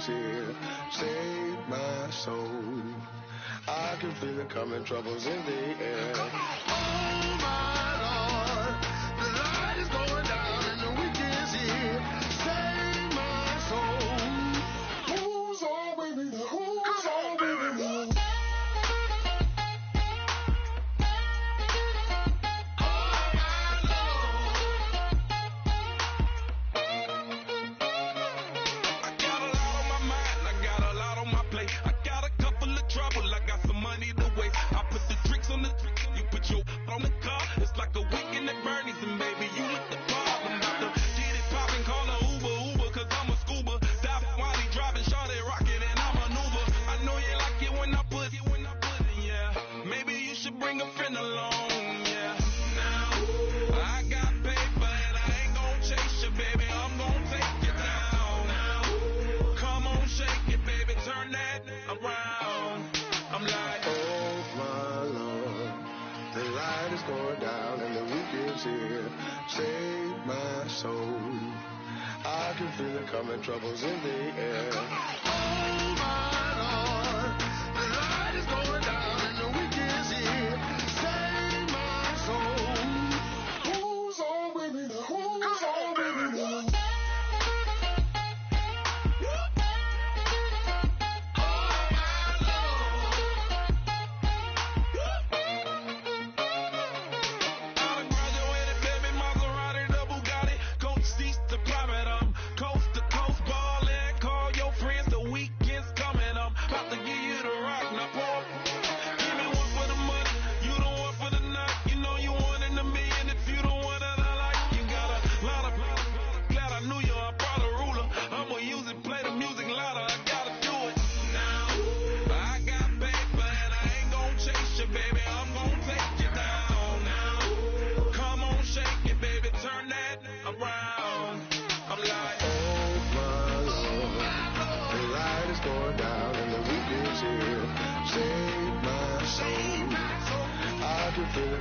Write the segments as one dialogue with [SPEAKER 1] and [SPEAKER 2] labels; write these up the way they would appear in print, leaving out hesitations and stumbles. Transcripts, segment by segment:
[SPEAKER 1] here. Save my soul. I can feel it coming, troubles in the air. Oh my Lord, the light is going down and the weekend's here. Save my soul. Who's all with me? Who's all with me? Coming, troubles in the air. Oh my Lord, the light is going down and the weekend's here. Save my soul. Who's all with me? Who's all with me?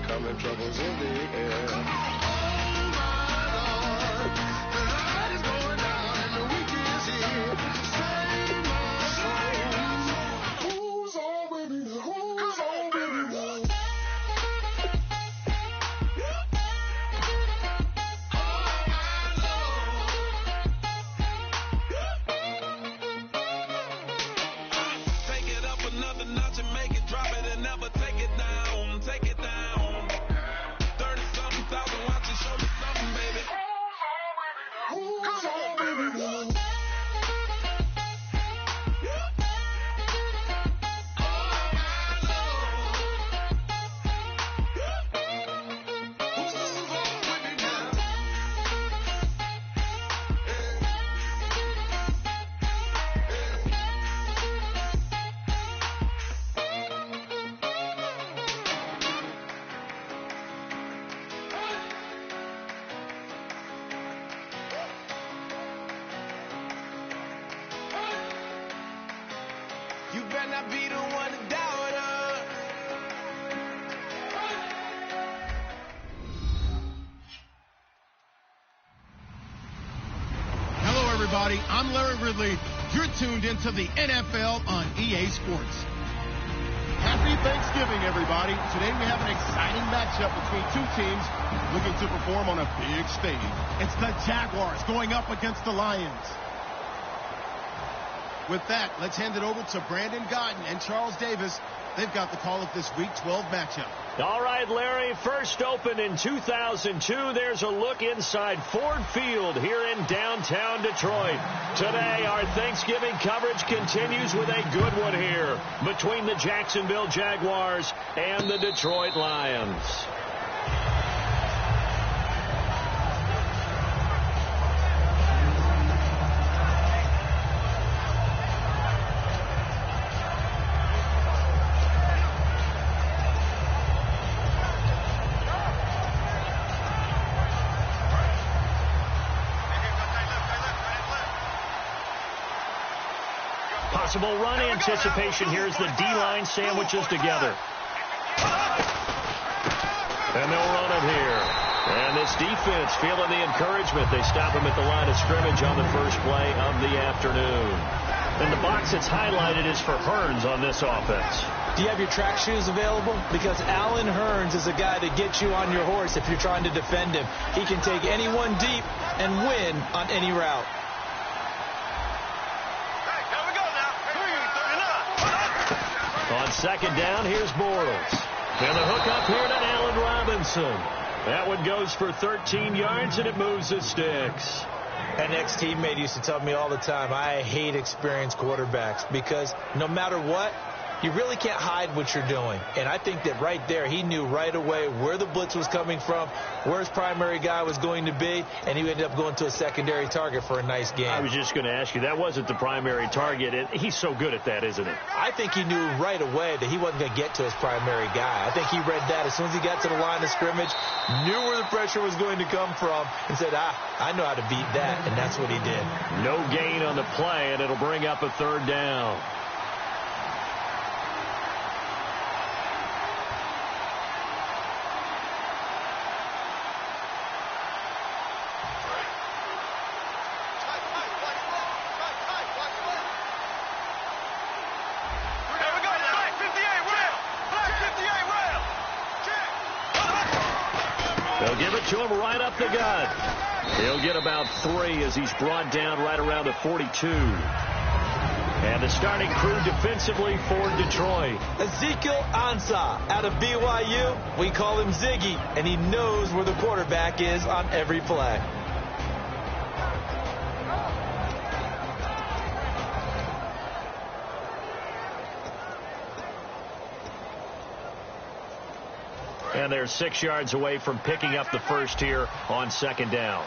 [SPEAKER 1] Coming, troubles in the air. Oh my Lord, the light is going down and the weekend's here. Save my soul. Who's all with me? Who's all with me? Take it up another notch and make it drop it and never take it down. Take it down. You better not be the one to doubt her.
[SPEAKER 2] Hello, everybody. I'm Larry Ridley. You're tuned into the NFL on EA Sports. Happy Thanksgiving, everybody. Today we have an exciting matchup between two teams looking to perform on a big stage. It's the Jaguars going up against the Lions. With that, let's hand it over to Brandon Godden and Charles Davis. They've got the call of this Week 12 matchup.
[SPEAKER 3] All right, Larry, first opened in 2002. There's a look inside Ford Field here in downtown Detroit. Today, our Thanksgiving coverage continues with a good one here between the Jacksonville Jaguars and the Detroit Lions. Possible run anticipation here as the D-line sandwiches together. And they'll run it here. And this defense feeling the encouragement. They stop him at the line of scrimmage on the first play of the afternoon. And the box that's highlighted is for Hearns on this offense.
[SPEAKER 4] Do you have your track shoes available? Because Allen Hearns is a guy that gets you on your horse if you're trying to defend him. He can take anyone deep and win on any route.
[SPEAKER 3] On second down, here's Bortles. And the hook up here to Allen Robinson. That one goes for 13 yards, and it moves the sticks.
[SPEAKER 4] An ex-teammate used to tell me all the time, I hate experienced quarterbacks because no matter what, you really can't hide what you're doing. And I think that right there, he knew right away where the blitz was coming from, where his primary guy was going to be, and he ended up going to a secondary target for a nice game.
[SPEAKER 3] I was just going to ask you, that wasn't the primary target. He's so good at that, isn't he?
[SPEAKER 4] I think he knew right away that he wasn't going to get to his primary guy. I think he read that as soon as he got to the line of scrimmage, knew where the pressure was going to come from, and said, I know how to beat that, and that's what he did.
[SPEAKER 3] No gain on the play, and it'll bring up a third down. They'll give it to him right up the gut. He'll get about 3 as he's brought down right around the 42. And the starting crew defensively for Detroit.
[SPEAKER 4] Ezekiel Ansah out of BYU. We call him Ziggy, and he knows where the quarterback is on every play.
[SPEAKER 3] And they're 6 yards away from picking up the first here on second down.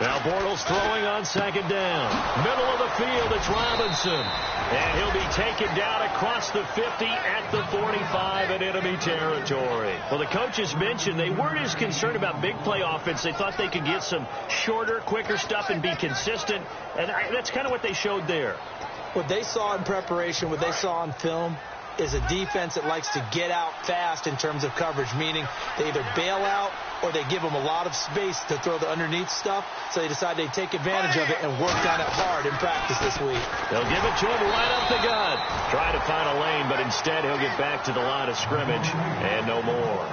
[SPEAKER 3] Now Bortles throwing on second down. Middle of the field, it's Robinson. And he'll be taken down across the 50 at the 45 in enemy territory. Well, the coaches mentioned they weren't as concerned about big play offense. They thought they could get some shorter, quicker stuff and be consistent. And that's kind of what they showed there.
[SPEAKER 4] What they saw in preparation, what they saw on film, is a defense that likes to get out fast in terms of coverage, meaning they either bail out or they give them a lot of space to throw the underneath stuff, so they decide they take advantage of it and worked on it hard in practice this week.
[SPEAKER 3] They'll give it to him right up the gut. Try to find a lane, but instead he'll get back to the line of scrimmage and no more.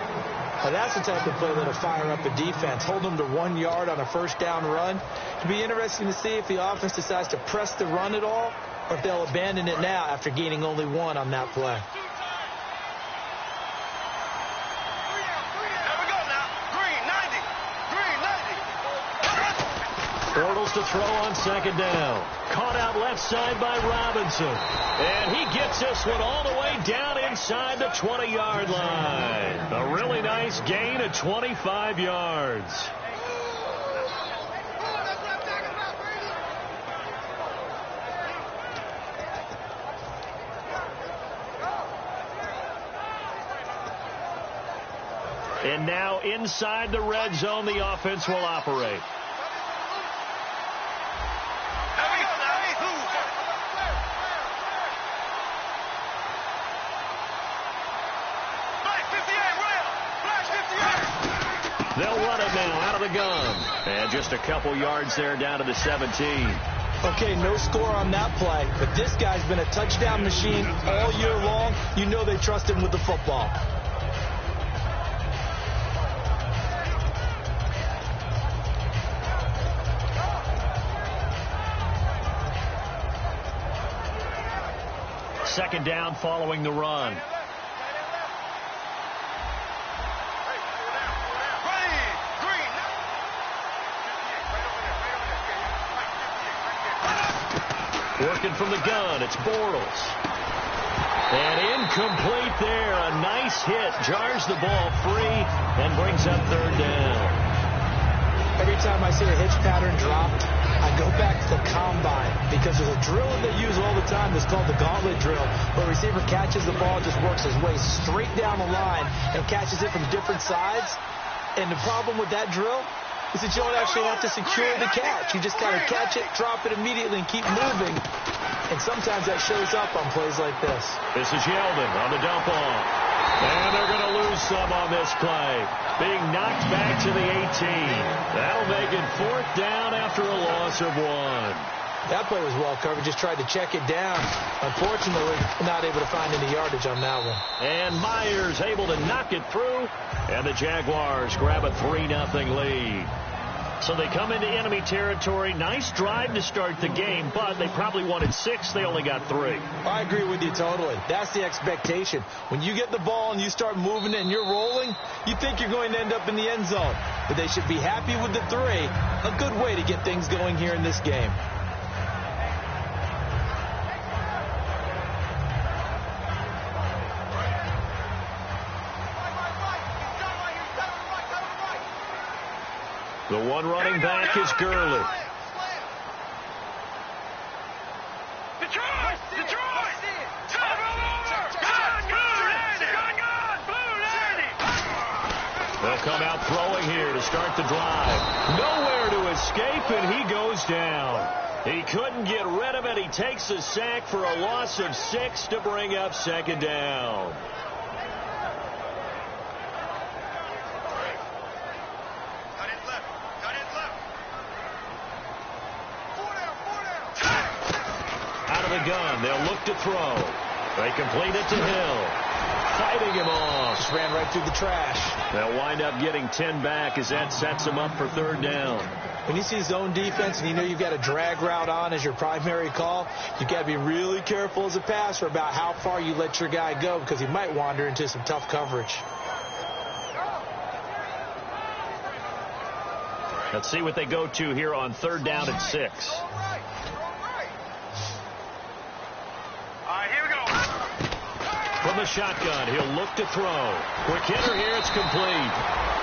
[SPEAKER 4] Now that's the type of play that'll fire up a defense. Hold them to 1 yard on a first down run. It'll be interesting to see if the offense decides to press the run at all, or if they'll abandon it now after gaining only 1 on that play.
[SPEAKER 3] Bortles to throw on second down. Caught out left side by Robinson. And he gets this one all the way down inside the 20-yard line. A really nice gain of 25 yards. And now inside the red zone, the offense will operate. They'll run it now out of the gun. And just a couple yards there down to the 17.
[SPEAKER 4] Okay, no score on that play, but this guy's been a touchdown machine all year long. You know they trust him with the football.
[SPEAKER 3] Second down following the run. Working from the gun, it's Bortles. And incomplete there. A nice hit. Jars the ball free and brings up third down.
[SPEAKER 4] Every time I see a hitch pattern dropped, I go back to the combine because there's a drill that they use all the time that's called the gauntlet drill, where a receiver catches the ball, just works his way straight down the line and catches it from different sides. And the problem with that drill is that you don't actually have to secure the catch. You just kind of catch it, drop it immediately, and keep moving. And sometimes that shows up on plays like this.
[SPEAKER 3] This is Yeldon on the dump off. And they're going to lose some on this play. Being knocked back to the 18. That'll make it 4th down after a loss of 1.
[SPEAKER 4] That play was well covered. Just tried to check it down. Unfortunately, not able to find any yardage on that one.
[SPEAKER 3] And Myers able to knock it through. And the Jaguars grab a 3-0 lead. So they come into enemy territory. Nice drive to start the game, but they probably wanted 6. They only got 3.
[SPEAKER 4] I agree with you totally. That's the expectation. When you get the ball and you start moving it and you're rolling, you think you're going to end up in the end zone. But they should be happy with the 3. A good way to get things going here in this game.
[SPEAKER 3] The one running back is Gurley. They'll come out throwing here to start the drive. Nowhere to escape, and he goes down. He couldn't get rid of it. He takes a sack for a loss of 6 to bring up 2nd down. Gun. They'll look to throw. They complete it to Hill. Fighting him off.
[SPEAKER 4] Just ran right through the trash.
[SPEAKER 3] They'll wind up getting 10 back as that sets him up for 3rd down.
[SPEAKER 4] When you see zone defense and you know you've got a drag route on as your primary call, you've got to be really careful as a passer about how far you let your guy go because he might wander into some tough coverage.
[SPEAKER 3] Let's see what they go to here on 3rd down and 6. From the shotgun, he'll look to throw. Quick hitter here, it's complete.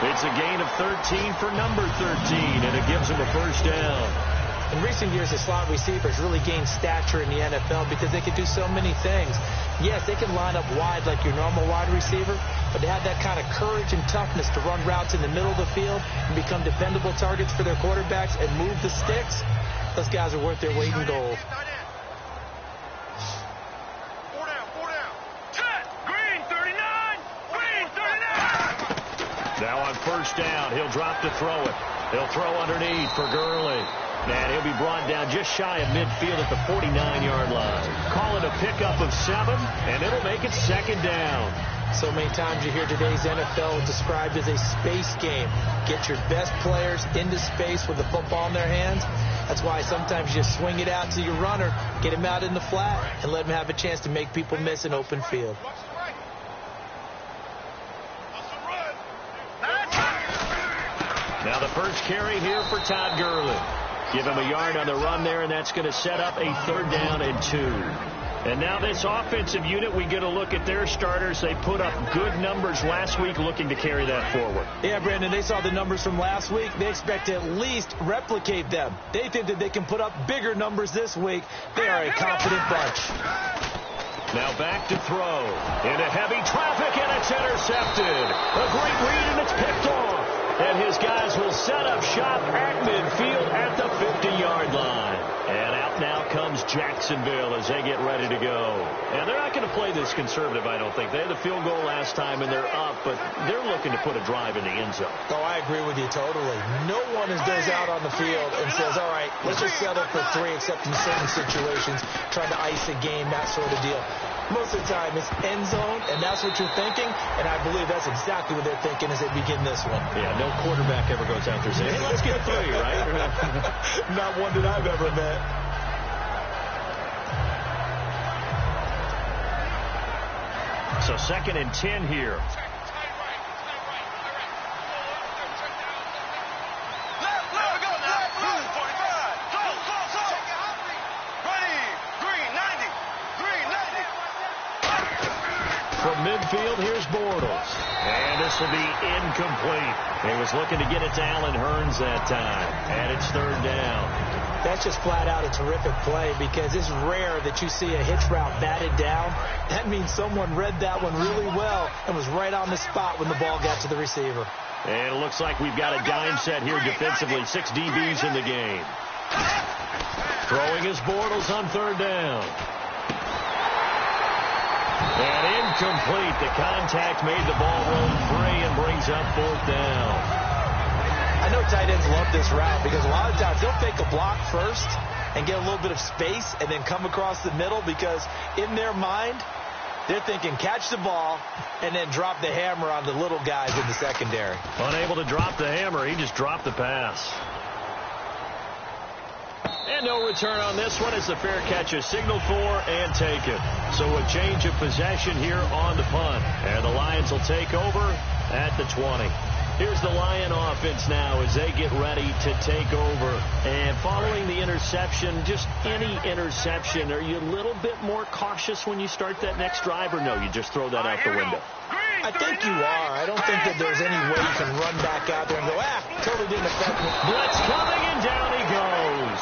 [SPEAKER 3] It's a gain of 13 for number 13, and it gives him a 1st down.
[SPEAKER 4] In recent years, the slot receivers really gained stature in the NFL because they can do so many things. Yes, they can line up wide like your normal wide receiver, but they have that kind of courage and toughness to run routes in the middle of the field and become dependable targets for their quarterbacks and move the sticks. Those guys are worth their weight in gold.
[SPEAKER 3] Now on 1st down, he'll drop to throw it. He'll throw underneath for Gurley. And he'll be brought down just shy of midfield at the 49-yard line. Call it a pickup of 7, and it'll make it 2nd down.
[SPEAKER 4] So many times you hear today's NFL described as a space game. Get your best players into space with the football in their hands. That's why sometimes you just swing it out to your runner, get him out in the flat, and let him have a chance to make people miss an open field.
[SPEAKER 3] Now the first carry here for Todd Gurley. Give him a yard on the run there, and that's going to set up a 3rd down and 2. And now this offensive unit, we get a look at their starters. They put up good numbers last week, looking to carry that forward.
[SPEAKER 4] Yeah, Brandon, they saw the numbers from last week. They expect to at least replicate them. They think that they can put up bigger numbers this week. They are a confident bunch.
[SPEAKER 3] Now back to throw. Into heavy traffic, and it's intercepted. A great read, and it's picked off. And his guys will set up shop at midfield at the 50-yard line. And out now comes Jacksonville as they get ready to go. And they're not going to play this conservative, I don't think. They had the field goal last time, and they're up, but they're looking to put a drive in the end zone.
[SPEAKER 4] Oh, I agree with you totally. No one goes out on the field and says, all right, let's just settle for 3, except in certain situations, trying to ice a game, that sort of deal. Most of the time, it's end zone, and that's what you're thinking, and I believe that's exactly what they're thinking as they begin this one.
[SPEAKER 3] Yeah, no quarterback ever goes out there saying, hey, let's get 3, right?
[SPEAKER 4] Not one that I've ever met.
[SPEAKER 3] So 2nd and 10 here. From midfield, here's Bortles. And this will be incomplete. He was looking to get it to Allen Hurns that time. And it's 3rd down.
[SPEAKER 4] That's just flat out a terrific play because it's rare that you see a hitch route batted down. That means someone read that one really well and was right on the spot when the ball got to the receiver.
[SPEAKER 3] And it looks like we've got a dime set here defensively. 6 DBs in the game. Throwing is Bortles on 3rd down. And incomplete. The contact made the ball roll free and brings up 4th down.
[SPEAKER 4] I know tight ends love this route because a lot of times they'll fake a block first and get a little bit of space and then come across the middle because in their mind, they're thinking catch the ball and then drop the hammer on the little guys in the secondary.
[SPEAKER 3] Unable to drop the hammer, he just dropped the pass. And no return on this one as the fair catch is signaled for and taken. So a change of possession here on the punt. And the Lions will take over at the 20. Here's the Lion offense now as they get ready to take over. And following the interception, just any interception, are you a little bit more cautious when you start that next drive, or no, you just throw that out the window?
[SPEAKER 4] I think you are. I don't think that there's any way you can run back out there and go, totally didn't affect me.
[SPEAKER 3] Blitz coming, and down he goes.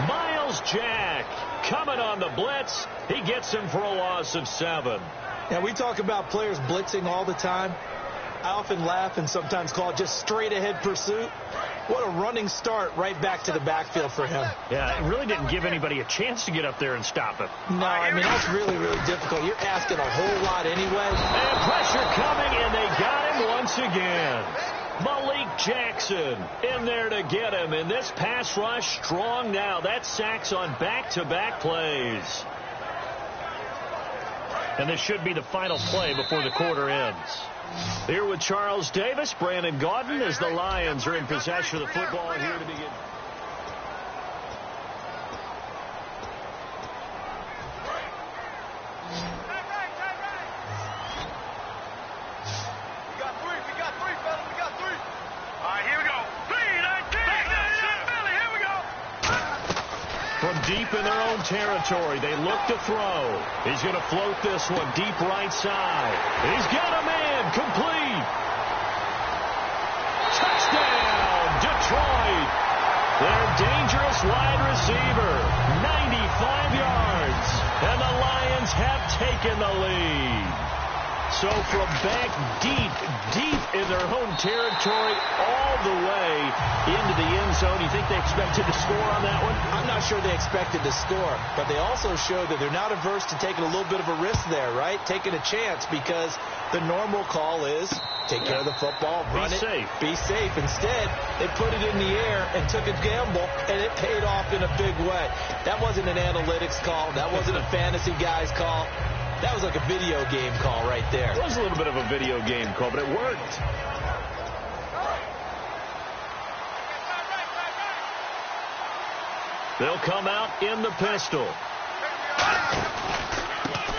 [SPEAKER 3] Miles Jack coming on the blitz. He gets him for a loss of 7.
[SPEAKER 4] Now, we talk about players blitzing all the time. I often laugh and sometimes call it just straight-ahead pursuit. What a running start right back to the backfield for him.
[SPEAKER 3] Yeah, it really didn't give anybody a chance to get up there and stop him.
[SPEAKER 4] No, I mean, that's really, really difficult. You're asking a whole lot anyway.
[SPEAKER 3] And pressure coming, and they got him once again. Malik Jackson in there to get him. And this pass rush strong now. That's sacks on back-to-back plays. And this should be the final play before the quarter ends. Here with Charles Davis, Brandon Gaudin, as the Lions are in possession of the football here to begin.
[SPEAKER 1] We got three, fellas. We got three. All right, here we go. 3, 19. Billy, here we go.
[SPEAKER 3] From deep in their own territory, they look to throw. He's going to float this one deep right side. He's got a man complete. Touchdown, Detroit. Their dangerous wide receiver, 95 yards. And the Lions have taken the lead. So from back deep in their home territory all the way into the end zone, you think they expected to score on that one?
[SPEAKER 4] I'm not sure they expected to score, but they also showed that they're not averse to taking a little bit of a risk there, right? Taking a chance because the normal call is take care of the football, run it, be safe. Instead, they put it in the air and took a gamble, and it paid off in a big way. That wasn't an analytics call. That wasn't a fantasy guy's call. That was like a video game call right there.
[SPEAKER 3] It was a little bit of a video game call, but it worked. They'll come out in the pistol.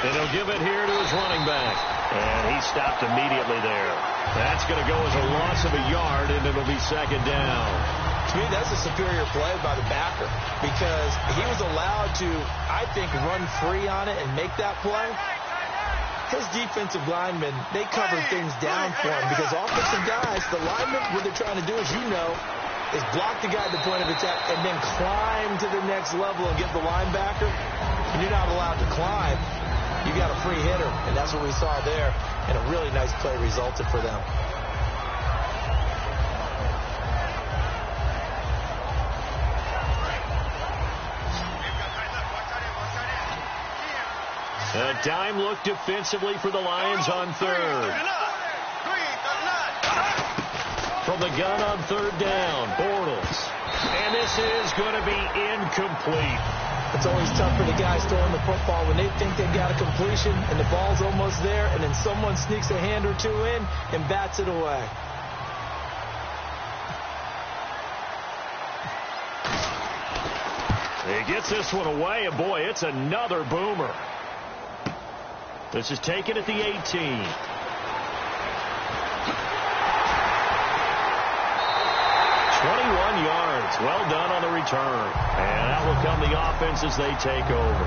[SPEAKER 3] And he'll give it here to his running back. And he stopped immediately there. That's going to go as a loss of a yard, and it'll be 2nd down.
[SPEAKER 4] To me, that's a superior play by the backer because he was allowed to, I think, run free on it and make that play. His defensive linemen, they cover things down for him because offensive guys, the linemen, what they're trying to do, as you know, is block the guy at the point of attack and then climb to the next level and get the linebacker. And you're not allowed to climb. You got a free hitter, and that's what we saw there. And a really nice play resulted for them.
[SPEAKER 3] A dime look defensively for the Lions on 3rd. From the gun on 3rd down, Bortles. And this is going to be incomplete.
[SPEAKER 4] It's always tough for the guys throwing the football when they think they got a completion and the ball's almost there, and then someone sneaks a hand or two in and bats it away.
[SPEAKER 3] He gets this one away, and boy, it's another boomer. This is taken at the 18. 21 yards. Well done on the return. And out will come the offense as they take over.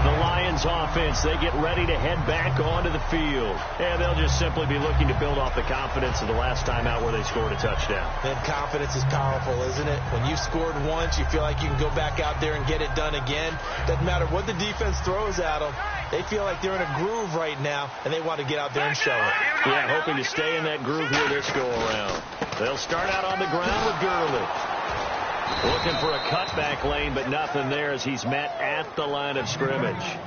[SPEAKER 3] The Lions offense, they get ready to head back onto the field. And they'll just simply be looking to build off the confidence of the last time out where they scored a touchdown.
[SPEAKER 4] And confidence is powerful, isn't it? When you've scored once, you feel like you can go back out there and get it done again. Doesn't matter what the defense throws at them. They feel like they're in a groove right now, and they want to get out there and show it.
[SPEAKER 3] Yeah, hoping to stay in that groove here this go-around. They'll start out on the ground with Gurley. Looking for a cutback lane, but nothing there as he's met at the line of scrimmage.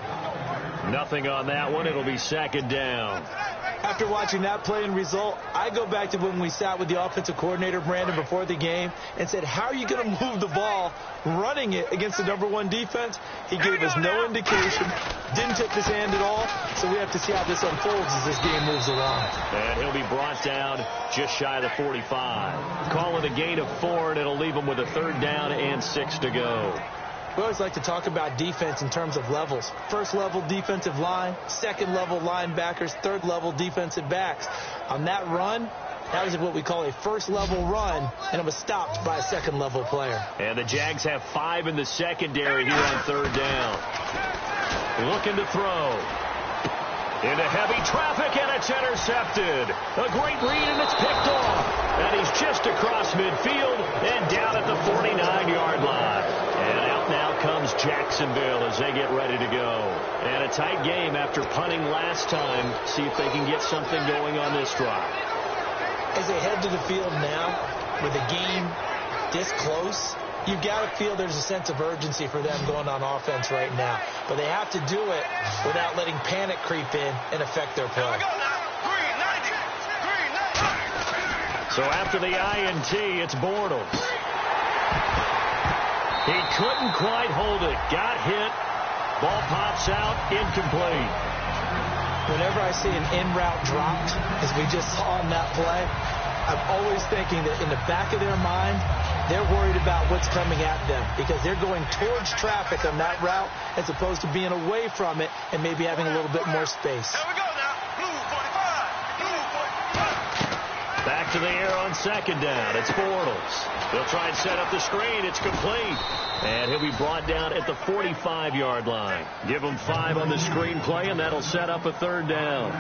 [SPEAKER 3] Nothing on that one. It'll be second down.
[SPEAKER 4] After watching that play and result, I go back to when we sat with the offensive coordinator, Brandon, before the game and said, how are you going to move the ball running it against the #1 defense? He gave us no indication, didn't tip his hand at all, so we have to see how this unfolds as this game moves along.
[SPEAKER 3] And he'll be brought down just shy of the 45. Call it a gain of 4, and it'll leave him with a 3rd down and 6 to go.
[SPEAKER 4] We always like to talk about defense in terms of levels. First level defensive line, second level linebackers, third level defensive backs. On that run, that was what we call a first level run, and it was stopped by a second level player.
[SPEAKER 3] And the Jags have 5 in the secondary here on 3rd down. Looking to throw. Into heavy traffic, and it's intercepted. A great read, and it's picked off. And he's just across midfield and down at the 49-yard line. And out now comes Jacksonville as they get ready to go. And a tight game after punting last time. See if they can get something going on this drive.
[SPEAKER 4] As they head to the field now, with a game this close, you've got to feel there's a sense of urgency for them going on offense right now. But they have to do it without letting panic creep in and affect their play.
[SPEAKER 3] So after the INT, it's Bortles. He couldn't quite hold it. Got hit. Ball pops out. Incomplete.
[SPEAKER 4] Whenever I see an in-route dropped, as we just saw on that play, I'm always thinking that in the back of their mind, they're worried about what's coming at them because they're going towards traffic on that route as opposed to being away from it and maybe having a little bit more space.
[SPEAKER 3] Back to the air on 2nd down. It's Bortles. They'll try and set up the screen. It's complete. And he'll be brought down at the 45-yard line. Give him 5 on the screen play, and that'll set up a 3rd down.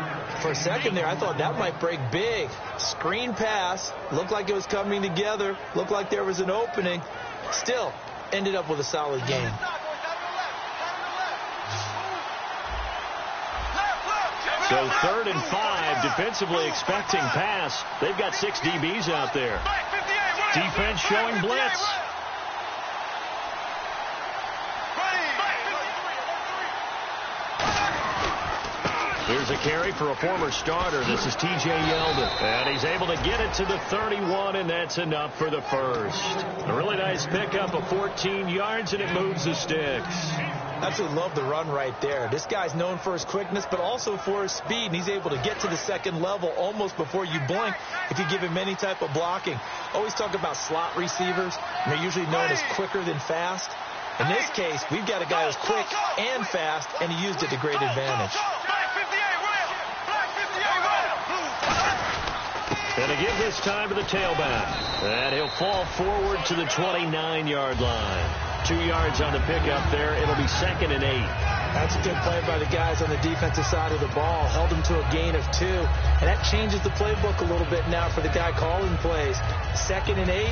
[SPEAKER 4] For a second there, I thought that might break big. Screen pass. Looked like it was coming together. Looked like there was an opening. Still, ended up with a solid game.
[SPEAKER 3] So 3rd and 5, defensively expecting pass. They've got 6 DBs out there. Defense showing blitz. Here's a carry for a former starter. This is T.J. Yeldon. And he's able to get it to the 31, and that's enough for the first. A really nice pickup of 14 yards, and it moves the sticks.
[SPEAKER 4] Absolutely love the run right there. This guy's known for his quickness, but also for his speed, and he's able to get to the second level almost before you blink if you give him any type of blocking. Always talk about slot receivers, and they're usually known as quicker than fast. In this case, we've got a guy who's quick and fast, and he used it to great advantage.
[SPEAKER 3] And to give this time to the tailback. And he'll fall forward to the 29-yard line. 2 yards on the pickup there. It'll be 2nd and 8.
[SPEAKER 4] That's a good play by the guys on the defensive side of the ball. Held him to a gain of 2. And that changes the playbook a little bit now for the guy calling plays. 2nd and 8.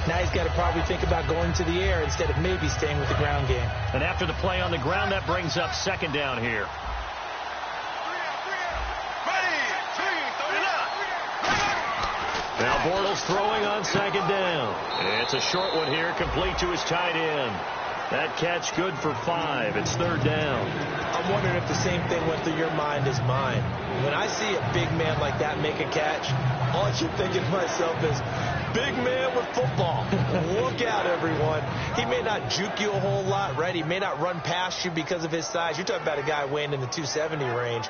[SPEAKER 4] Now he's got to probably think about going to the air instead of maybe staying with the ground game.
[SPEAKER 3] And after the play on the ground, that brings up 2nd down here. Now Bortles throwing on 2nd down. It's a short one here, complete to his tight end. That catch good for 5. It's 3rd down.
[SPEAKER 4] I'm wondering if the same thing went through your mind as mine. When I see a big man like that make a catch, all I keep thinking to myself is, big man with football. Look out, everyone. He may not juke you a whole lot, right? He may not run past you because of his size. You're talking about a guy weighing in the 270 range.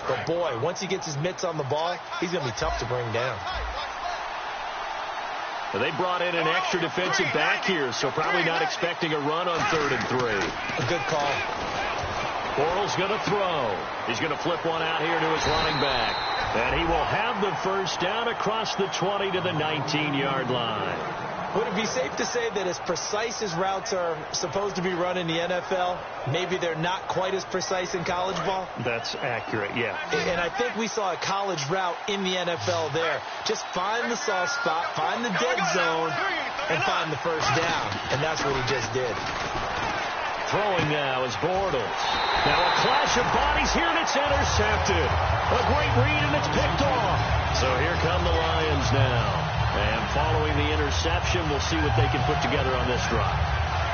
[SPEAKER 4] But, boy, once he gets his mitts on the ball, he's going to be tough to bring down.
[SPEAKER 3] They brought in an extra defensive back here, so probably not expecting a run on 3rd and 3.
[SPEAKER 4] A good call.
[SPEAKER 3] Bortles going to throw. He's going to flip one out here to his running back. And he will have the first down across the 20 to the 19-yard line.
[SPEAKER 4] Would it be safe to say that as precise as routes are supposed to be run in the NFL, maybe they're not quite as precise in college ball?
[SPEAKER 3] That's accurate, yeah.
[SPEAKER 4] And I think we saw a college route in the NFL there. Just find the soft spot, find the dead zone, and find the first down. And that's what he just did.
[SPEAKER 3] Throwing now is Bortles. Now a clash of bodies here, and it's intercepted. A great read, and it's picked off. So here come the Lions now. And following the interception, we'll see what they can put together on this drive.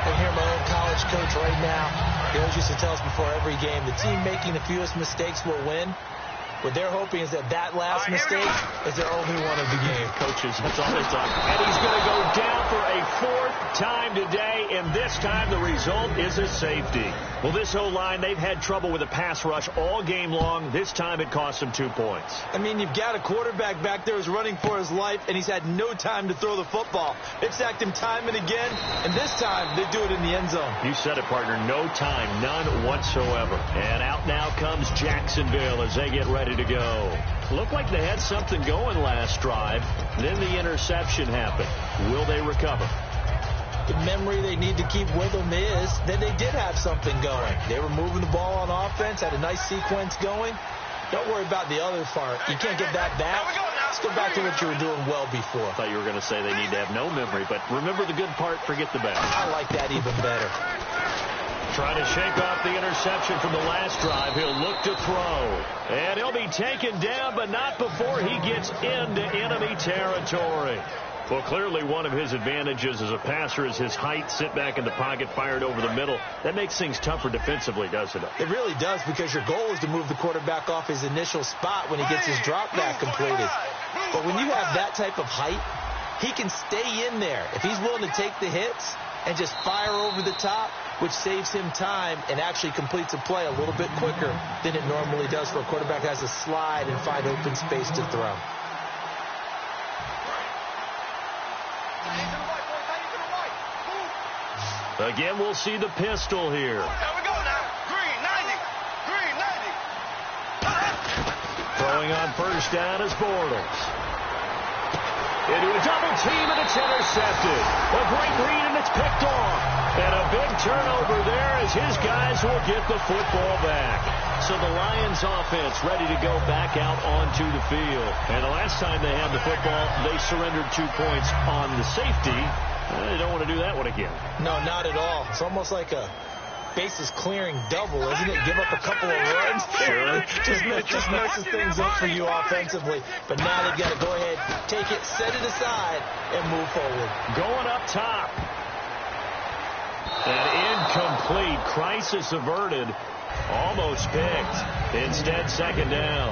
[SPEAKER 4] can hear my own college coach right now. He always used to tell us before every game, the team making the fewest mistakes will win. What they're hoping is that last mistake is their only one of the game.
[SPEAKER 3] Coaches, that's all they talk. And he's going to go down for a fourth time today, and this time the result is a safety. Well, this O-line, they've had trouble with a pass rush all game long. This time it cost them 2 points.
[SPEAKER 4] I mean, you've got a quarterback back there who's running for his life, and he's had no time to throw the football. They've sacked him time and again, and this time they do it in the end zone.
[SPEAKER 3] You said it, partner. No time, none whatsoever. And out now comes Jacksonville as they get ready to go. Looked like they had something going last drive. Then the interception happened. Will they recover?
[SPEAKER 4] The memory they need to keep with them is that they did have something going. They were moving the ball on offense, had a nice sequence going. Don't worry about the other part. You can't get that back. Let's go back to what you were doing well before.
[SPEAKER 3] I thought you were going to say they need to have no memory, but remember the good part, forget the bad.
[SPEAKER 4] I like that even better.
[SPEAKER 3] Trying to shake off the interception from the last drive. He'll look to throw. And he'll be taken down, but not before he gets into enemy territory. Well, clearly one of his advantages as a passer is his height, sit back in the pocket, fired over the middle. That makes things tougher defensively, doesn't it?
[SPEAKER 4] It really does, because your goal is to move the quarterback off his initial spot when he gets his drop back completed. But when you have that type of height, he can stay in there. If he's willing to take the hits and just fire over the top, which saves him time and actually completes a play a little bit quicker than it normally does for a quarterback that has to slide and find open space to throw.
[SPEAKER 3] Again, we'll see the pistol here.
[SPEAKER 1] Here we go now. Green 90. Green 90.
[SPEAKER 3] Throwing on first down is Bortles. Into a double team, and it's intercepted. A great read, and it's picked off. And a big turnover there as his guys will get the football back. So the Lions offense ready to go back out onto the field. And the last time they had the football, they surrendered 2 points on the safety. They don't want to do that one again.
[SPEAKER 4] No, not at all. It's almost like a bases clearing double, isn't it? Give up a couple of runs.
[SPEAKER 3] Sure.
[SPEAKER 4] just messes things up for you offensively. But now they've got to go ahead, take it, set it aside, and move forward.
[SPEAKER 3] Going up top. And incomplete. Crisis averted. Almost picked. Instead, second down.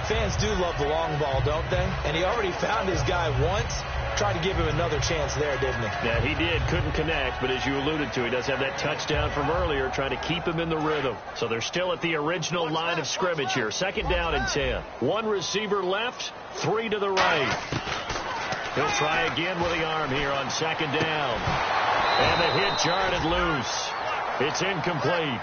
[SPEAKER 4] Fans do love the long ball, don't they? And he already found his guy once. Tried to give him another chance there, didn't he?
[SPEAKER 3] Yeah, he did. Couldn't connect, but as you alluded to, he does have that touchdown from earlier, trying to keep him in the rhythm. So they're still at the original line of scrimmage here. Second down and 10. One receiver left, 3 to the right. He'll try again with the arm here on second down. And the hit jarred it loose. It's incomplete.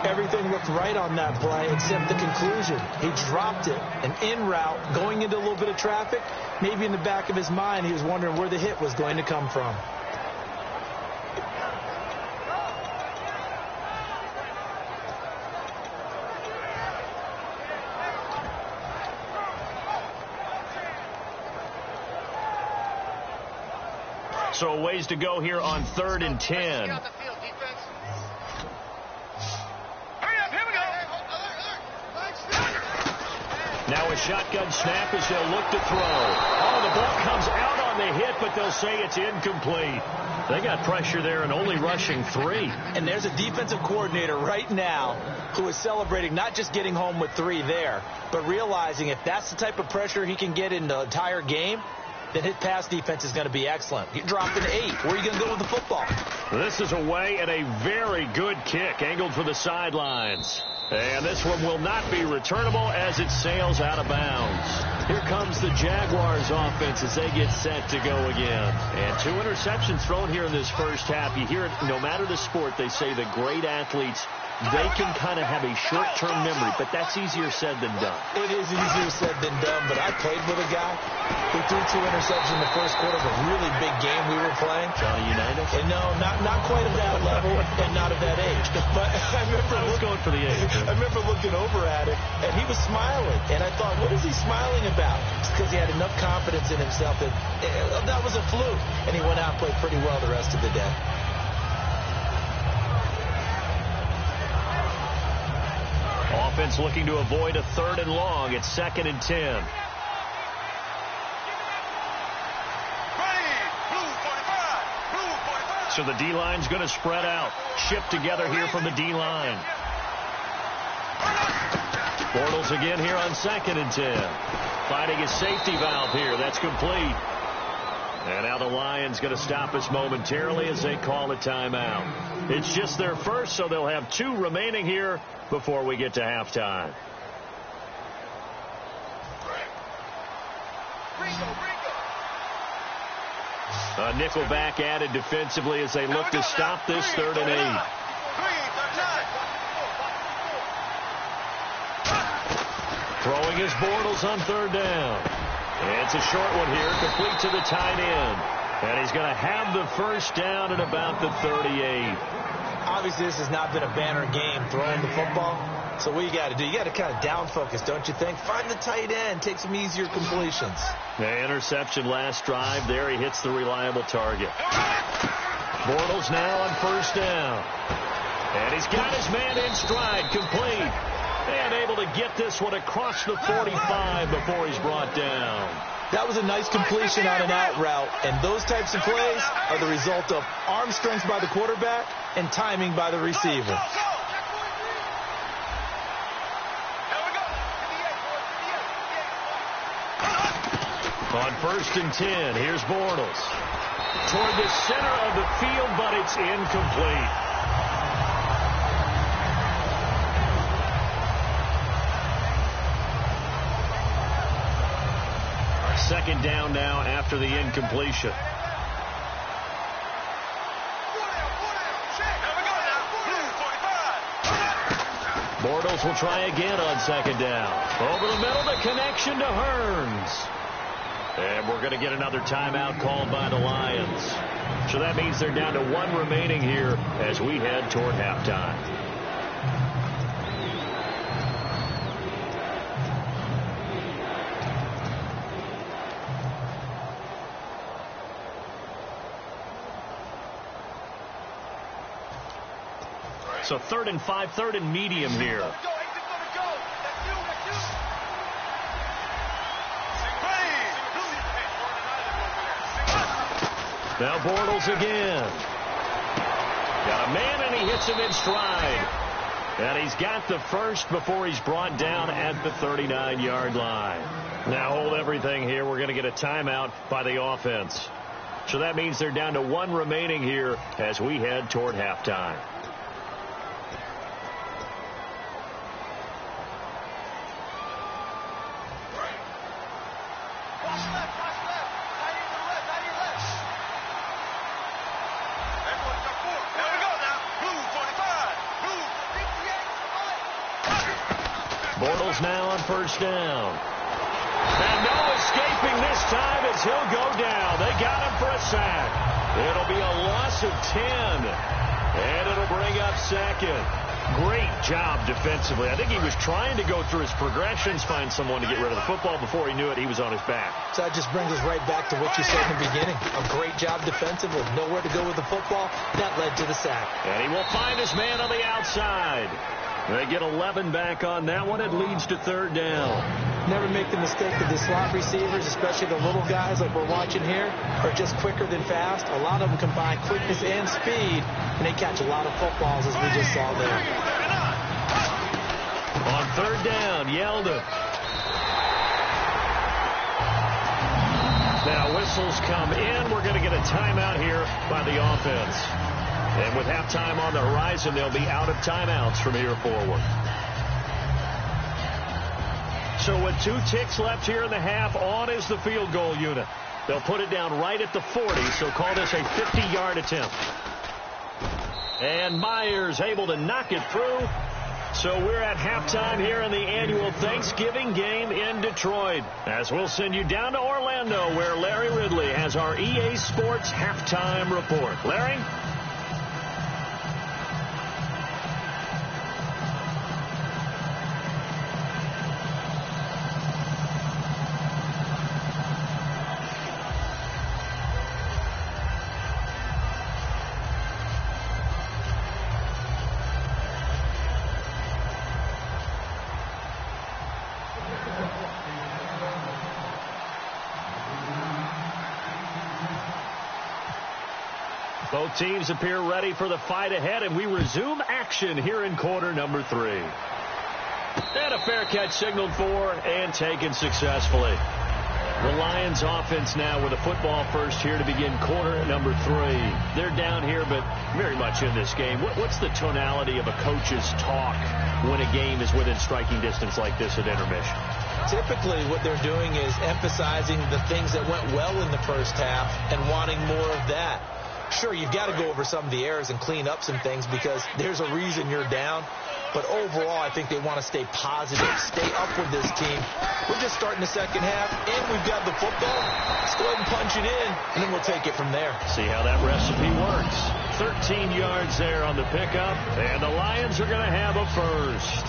[SPEAKER 4] Everything looked right on that play except the conclusion. He dropped it, an in route, going into a little bit of traffic. Maybe in the back of his mind, he was wondering where the hit was going to come from.
[SPEAKER 3] So a ways to go here on 3rd and 10. Now a shotgun snap as they'll look to throw. Oh, the ball comes out on the hit, but they'll say it's incomplete. They got pressure there and only rushing 3.
[SPEAKER 4] And there's a defensive coordinator right now who is celebrating not just getting home with 3 there, but realizing if that's the type of pressure he can get in the entire game, then his pass defense is going to be excellent. He dropped an 8. Where are you going to go with the football?
[SPEAKER 3] This is away and a very good kick angled for the sidelines. And this one will not be returnable as it sails out of bounds. Here comes the Jaguars offense as they get set to go again. And 2 interceptions thrown here in this first half. You hear it, no matter the sport, they say the great athletes, they can kind of have a short-term memory, but that's easier said than done.
[SPEAKER 4] It is easier said than done, but I played with a guy who threw 2 interceptions in the first quarter of a really big game we were playing.
[SPEAKER 3] Johnny Unitas?
[SPEAKER 4] And no, not quite at that level and not at that age. But I was
[SPEAKER 3] going for the age.
[SPEAKER 4] I remember looking over at him, and he was smiling. And I thought, what is he smiling about? It's because he had enough confidence in himself that that was a fluke. And he went out and played pretty well the rest of the day.
[SPEAKER 3] Offense looking to avoid a 3rd and long. It's 2nd and 10. So the D-line's going to spread out. Shift together here from the D-line. Bortles again here on 2nd and 10. Finding his safety valve here. That's complete. And now the Lions going to stop us momentarily as they call a timeout. It's just their first, so they'll have 2 remaining here before we get to halftime. A nickel back added defensively as they look to stop this 3rd and 8. Throwing his Bortles on 3rd down. It's a short one here, complete to the tight end. And he's going to have the first down at about the 38.
[SPEAKER 4] Obviously, this has not been a banner game throwing the football. So what you got to do, you got to kind of down focus, don't you think? Find the tight end, take some easier completions.
[SPEAKER 3] The interception last drive there. He hits the reliable target. Bortles now on 1st down. And he's got his man in stride, complete. And able to get this one across the 45 before he's brought down.
[SPEAKER 4] That was a nice completion on an out route. And those types of plays are the result of arm strength by the quarterback and timing by the receiver.
[SPEAKER 3] On 1st and 10, here's Bortles. Toward the center of the field, but it's incomplete. Second down now after the incompletion. Bortles will try again on 2nd down. Over the middle, the connection to Hearns. And we're going to get another timeout called by the Lions. So that means they're down to 1 remaining here as we head toward halftime. So 3rd and 5, 3rd and medium here. Now Bortles again. Got a man and he hits him in stride. And he's got the first before he's brought down at the 39-yard line. Now hold everything here. We're going to get a timeout by the offense. So that means they're down to 1 remaining here as we head toward halftime. Bortles now on 1st down. And no escaping this time as he'll go down. They got him for a sack. It'll be a loss of 10. And it'll bring up 2nd. Great job defensively. I think he was trying to go through his progressions, find someone to get rid of the football. Before he knew it, he was on his back.
[SPEAKER 4] So that just brings us right back to what you said in the beginning. A great job defensively. Nowhere to go with the football. That led to the sack.
[SPEAKER 3] And he will find his man on the outside. They get 11 back on that one. It leads to 3rd down.
[SPEAKER 4] Never make the mistake of the slot receivers, especially the little guys like we're watching here, are just quicker than fast. A lot of them combine quickness and speed, and they catch a lot of footballs, as we just saw there.
[SPEAKER 3] On 3rd down, Yeldon. Now whistles come in. We're going to get a timeout here by the offense. And with halftime on the horizon, they'll be out of timeouts from here forward. So with 2 ticks left here in the half, on is the field goal unit. They'll put it down right at the 40, so call this a 50-yard attempt. And Myers able to knock it through. So we're at halftime here in the annual Thanksgiving game in Detroit. As we'll send you down to Orlando, where Larry Ridley has our EA Sports halftime report. Larry? Both teams appear ready for the fight ahead, and we resume action here in quarter number 3. And a fair catch signaled for and taken successfully. The Lions offense now with a football first here to begin quarter number 3. They're down here, but very much in this game. What's the tonality of a coach's talk when a game is within striking distance like this at intermission?
[SPEAKER 4] Typically, what they're doing is emphasizing the things that went well in the first half and wanting more of that. Sure, you've got to go over some of the errors and clean up some things because there's a reason you're down. But overall, I think they want to stay positive, stay up with this team. We're just starting the second half, and we've got the football. Let's go ahead and punch it in, and then we'll take it from there.
[SPEAKER 3] See how that recipe works. 13 yards there on the pickup, and the Lions are going to have a first.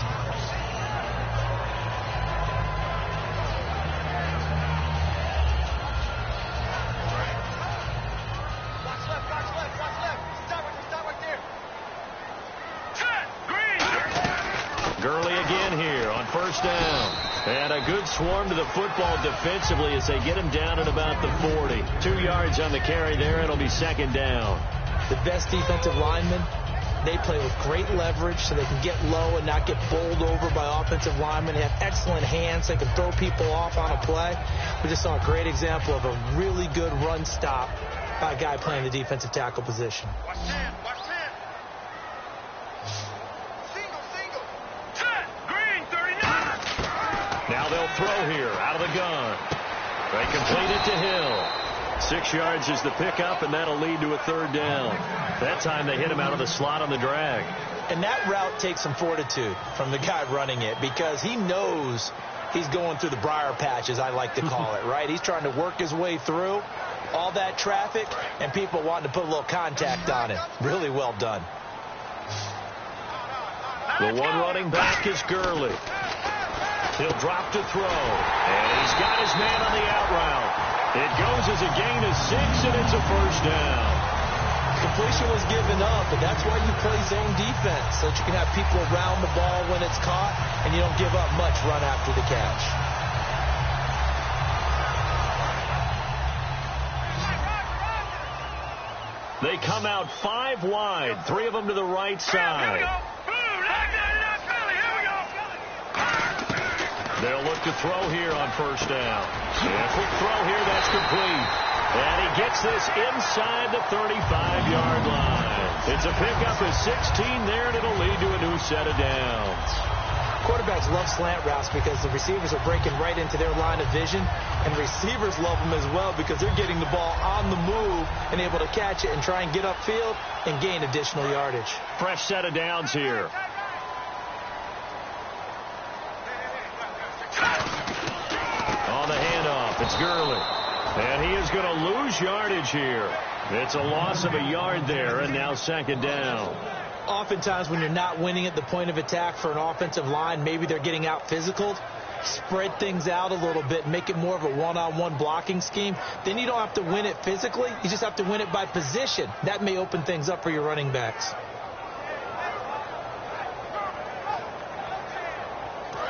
[SPEAKER 3] Gurley again here on first down. And a good swarm to the football defensively as they get him down at about the 40. 2 yards on the carry there. It'll be second down.
[SPEAKER 4] The best defensive linemen, they play with great leverage so they can get low and not get bowled over by offensive linemen. They have excellent hands. They can throw people off on a play. We just saw a great example of a really good run stop by a guy playing the defensive tackle position.
[SPEAKER 1] Watch 10. Watch 10.
[SPEAKER 3] Now they'll throw here out of the gun. They complete it to Hill. 6 yards is the pickup, and that'll lead to a third down. That time they hit him out of the slot on the drag.
[SPEAKER 4] And that route takes some fortitude from the guy running it because he knows he's going through the briar patch, as I like to call it, right? He's trying to work his way through all that traffic and people wanting to put a little contact on it. Really well done.
[SPEAKER 3] The one running back is Gurley. He'll drop to throw, and he's got his man on the out route. It goes as a gain of 6, and it's a first down.
[SPEAKER 4] Completion was given up, but that's why you play zone defense, so that you can have people around the ball when it's caught, and you don't give up much run after the catch.
[SPEAKER 3] They come out 5 wide, 3 of them to the right side. They'll look to throw here on first down. And a quick throw here, that's complete. And he gets this inside the 35-yard line. It's a pickup of 16 there, and it'll lead to a new set of downs.
[SPEAKER 4] Quarterbacks love slant routes because the receivers are breaking right into their line of vision, and receivers love them as well because they're getting the ball on the move and able to catch it and try and get upfield and gain additional yardage.
[SPEAKER 3] Fresh set of downs here. On the handoff, it's Gurley. And he is going to lose yardage here. It's a loss of a yard there, and now second down.
[SPEAKER 4] Oftentimes when you're not winning at the point of attack for an offensive line, maybe they're getting out physical, spread things out a little bit, make it more of a one-on-one blocking scheme. Then you don't have to win it physically. You just have to win it by position. That may open things up for your running backs.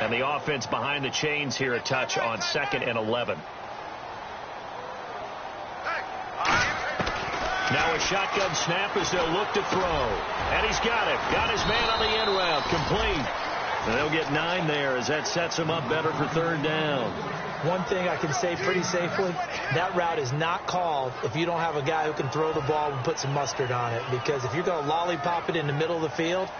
[SPEAKER 3] And the offense behind the chains here a touch on 2nd and 11. Now a shotgun snap as they'll look to throw. And he's got it. Got his man on the end route. Complete. And they'll get 9 there as that sets him up better for third down.
[SPEAKER 4] One thing I can say pretty safely, that route is not called if you don't have a guy who can throw the ball and put some mustard on it. Because if you're going to lollipop it in the middle of the field,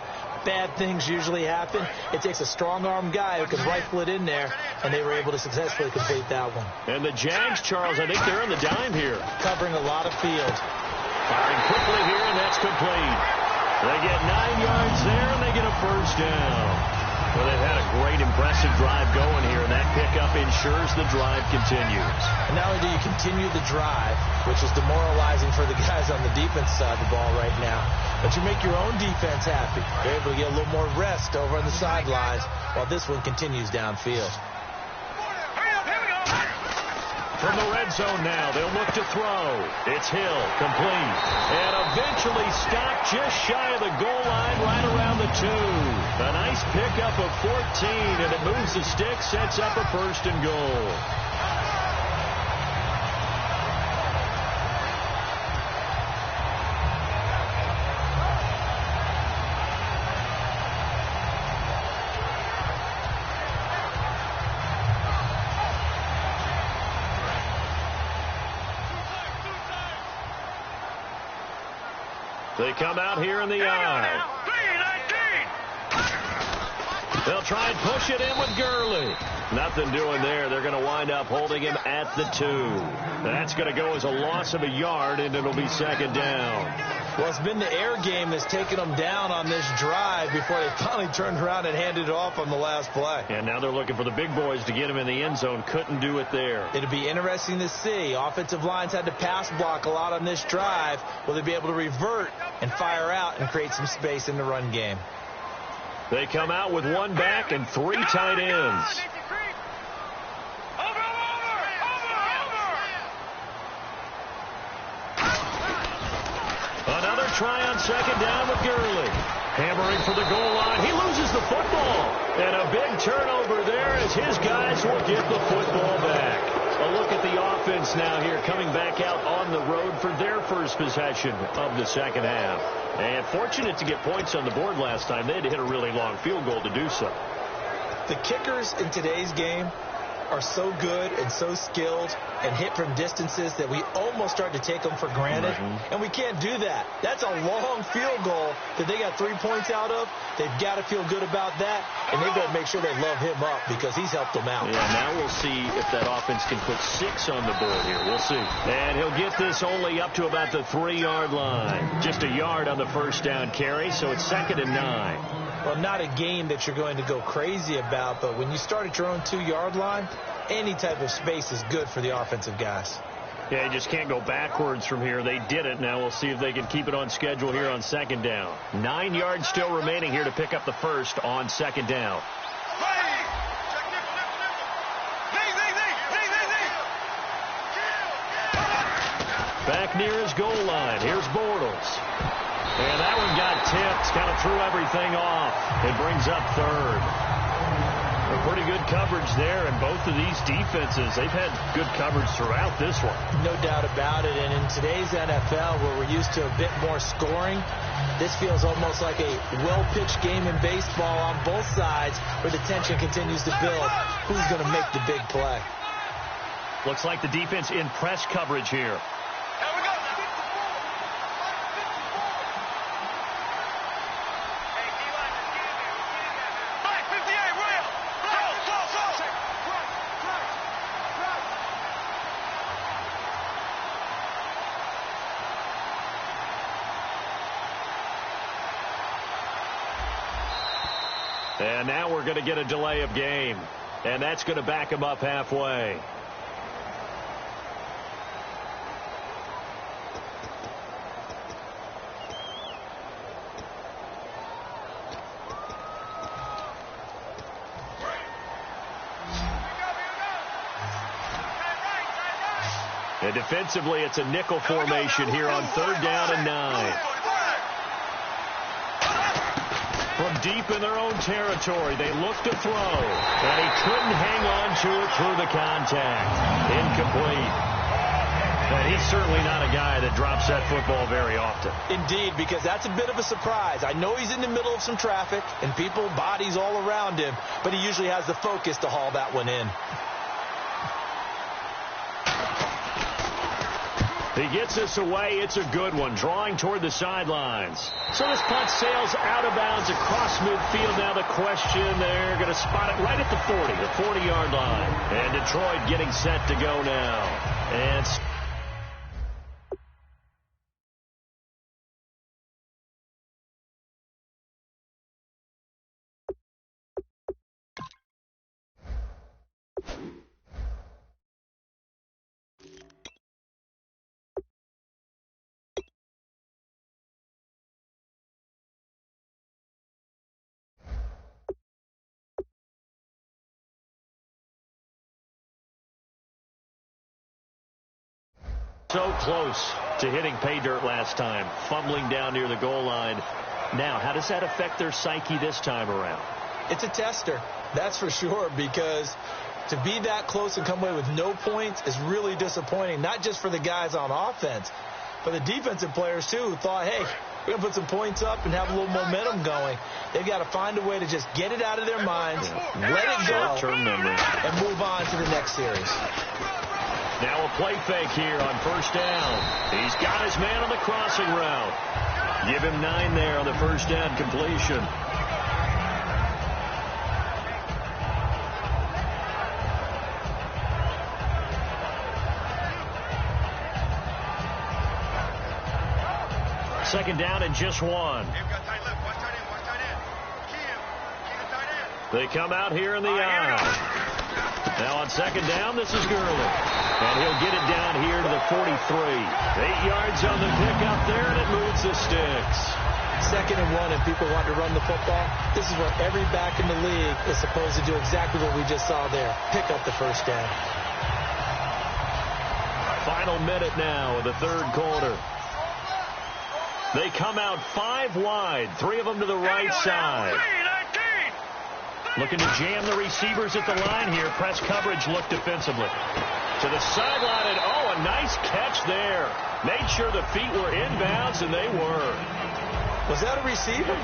[SPEAKER 4] bad things usually happen. It takes a strong-arm guy who can rifle it in there, and they were able to successfully complete that one.
[SPEAKER 3] And the Jags, Charles, I think they're on the dime here.
[SPEAKER 4] Covering a lot of field.
[SPEAKER 3] Firing quickly here, and that's complete. They get 9 yards there, and they get a first down. Well, they've had a great, impressive drive going here, and that pickup ensures the drive continues.
[SPEAKER 4] And not only do you continue the drive, which is demoralizing for the guys on the defense side of the ball right now, but you make your own defense happy. You're able to get a little more rest over on the sidelines while this one continues downfield.
[SPEAKER 3] From the red zone now, they'll look to throw. It's Hill, complete. And eventually stopped just shy of the goal line right around the 2. A nice pickup of 14, and it moves the stick, sets up a first and goal. They come out here in the I. They'll try and push it in with Gurley. Nothing doing there. They're going to wind up holding him at the 2. That's going to go as a loss of a yard, and it'll be second down.
[SPEAKER 4] Well, it's been the air game that's taken them down on this drive before they finally turned around and handed it off on the last play.
[SPEAKER 3] And now they're looking for the big boys to get him in the end zone. Couldn't do it there.
[SPEAKER 4] It'll be interesting to see. Offensive lines had to pass block a lot on this drive. Will they be able to revert and fire out and create some space in the run game?
[SPEAKER 3] They come out with one back and 3 tight ends. Another try on second down with Gurley. Hammering for the goal line. He loses the football. And a big turnover there as his guys will get the football back. A look at the offense now here coming back out on the road for their first possession of the second half. And fortunate to get points on the board last time. They had to hit a really long field goal to do so.
[SPEAKER 4] The kickers in today's game are so good and so skilled and hit from distances that we almost start to take them for granted. And we can't do that. That's a long field goal that they got 3 points out of. They've got to feel good about that, and they've got to make sure they love him up because he's helped them out.
[SPEAKER 3] Yeah, now we'll see if that offense can put 6 on the board here. We'll see. And he'll get this only up to about the 3-yard line. Just a yard on the first down carry, so it's 2nd and 9.
[SPEAKER 4] Well, not a game that you're going to go crazy about, but when you start at your own 2-yard line, any type of space is good for the offensive guys.
[SPEAKER 3] Yeah, you just can't go backwards from here. They did it. Now we'll see if they can keep it on schedule here on second down. 9 yards still remaining here to pick up the first on second down. Back near his goal line. Here's Bortles. And that one got tipped. Kind of threw everything off. It brings up 3rd. Pretty good coverage there, and both of these defenses, they've had good coverage throughout this one.
[SPEAKER 4] No doubt about it, and in today's NFL, where we're used to a bit more scoring, this feels almost like a well-pitched game in baseball on both sides, where the tension continues to build. Who's going to make the big play?
[SPEAKER 3] Looks like the defense in press coverage here. And now we're going to get a delay of game. And that's going to back him up halfway. And defensively, it's a nickel formation here on 3rd down and 9. From deep in their own territory, they look to throw, and he couldn't hang on to it through the contact. Incomplete. And he's certainly not a guy that drops that football very often.
[SPEAKER 4] Indeed, because that's a bit of a surprise. I know he's in the middle of some traffic, and people, bodies all around him, but he usually has the focus to haul that one in.
[SPEAKER 3] He gets this away. It's a good one, drawing toward the sidelines. So this punt sails out of bounds across midfield. Now the question, they're going to spot it right at the 40, the 40-yard line. And Detroit getting set to go now. And so close to hitting pay dirt last time, fumbling down near the goal line. Now, how does that affect their psyche this time around?
[SPEAKER 4] It's a tester, that's for sure, because to be that close and come away with no points is really disappointing, not just for the guys on offense, but the defensive players, too, who thought, hey, we're going to put some points up and have a little momentum going. They've got to find a way to just get it out of their minds, let it go, and move on to the next series.
[SPEAKER 3] Now a play fake here on 1st down. He's got his man on the crossing route. Give him 9 there on the first down completion. Second down and just 1. They come out here in the eye. Now on second down, this is Gurley. And he'll get it down here to the 43. 8 yards on the pickup there, and it moves the sticks.
[SPEAKER 4] Second and 1, and people want to run the football. This is what every back in the league is supposed to do, exactly what we just saw there. Pick up the first down.
[SPEAKER 3] Final minute now of the third quarter. They come out 5 wide, 3 of them to the right side. Looking to jam the receivers at the line here. Press coverage look defensively. To the sideline, and oh, a nice catch there. Made sure the feet were inbounds, and they were.
[SPEAKER 4] Was that a receiver?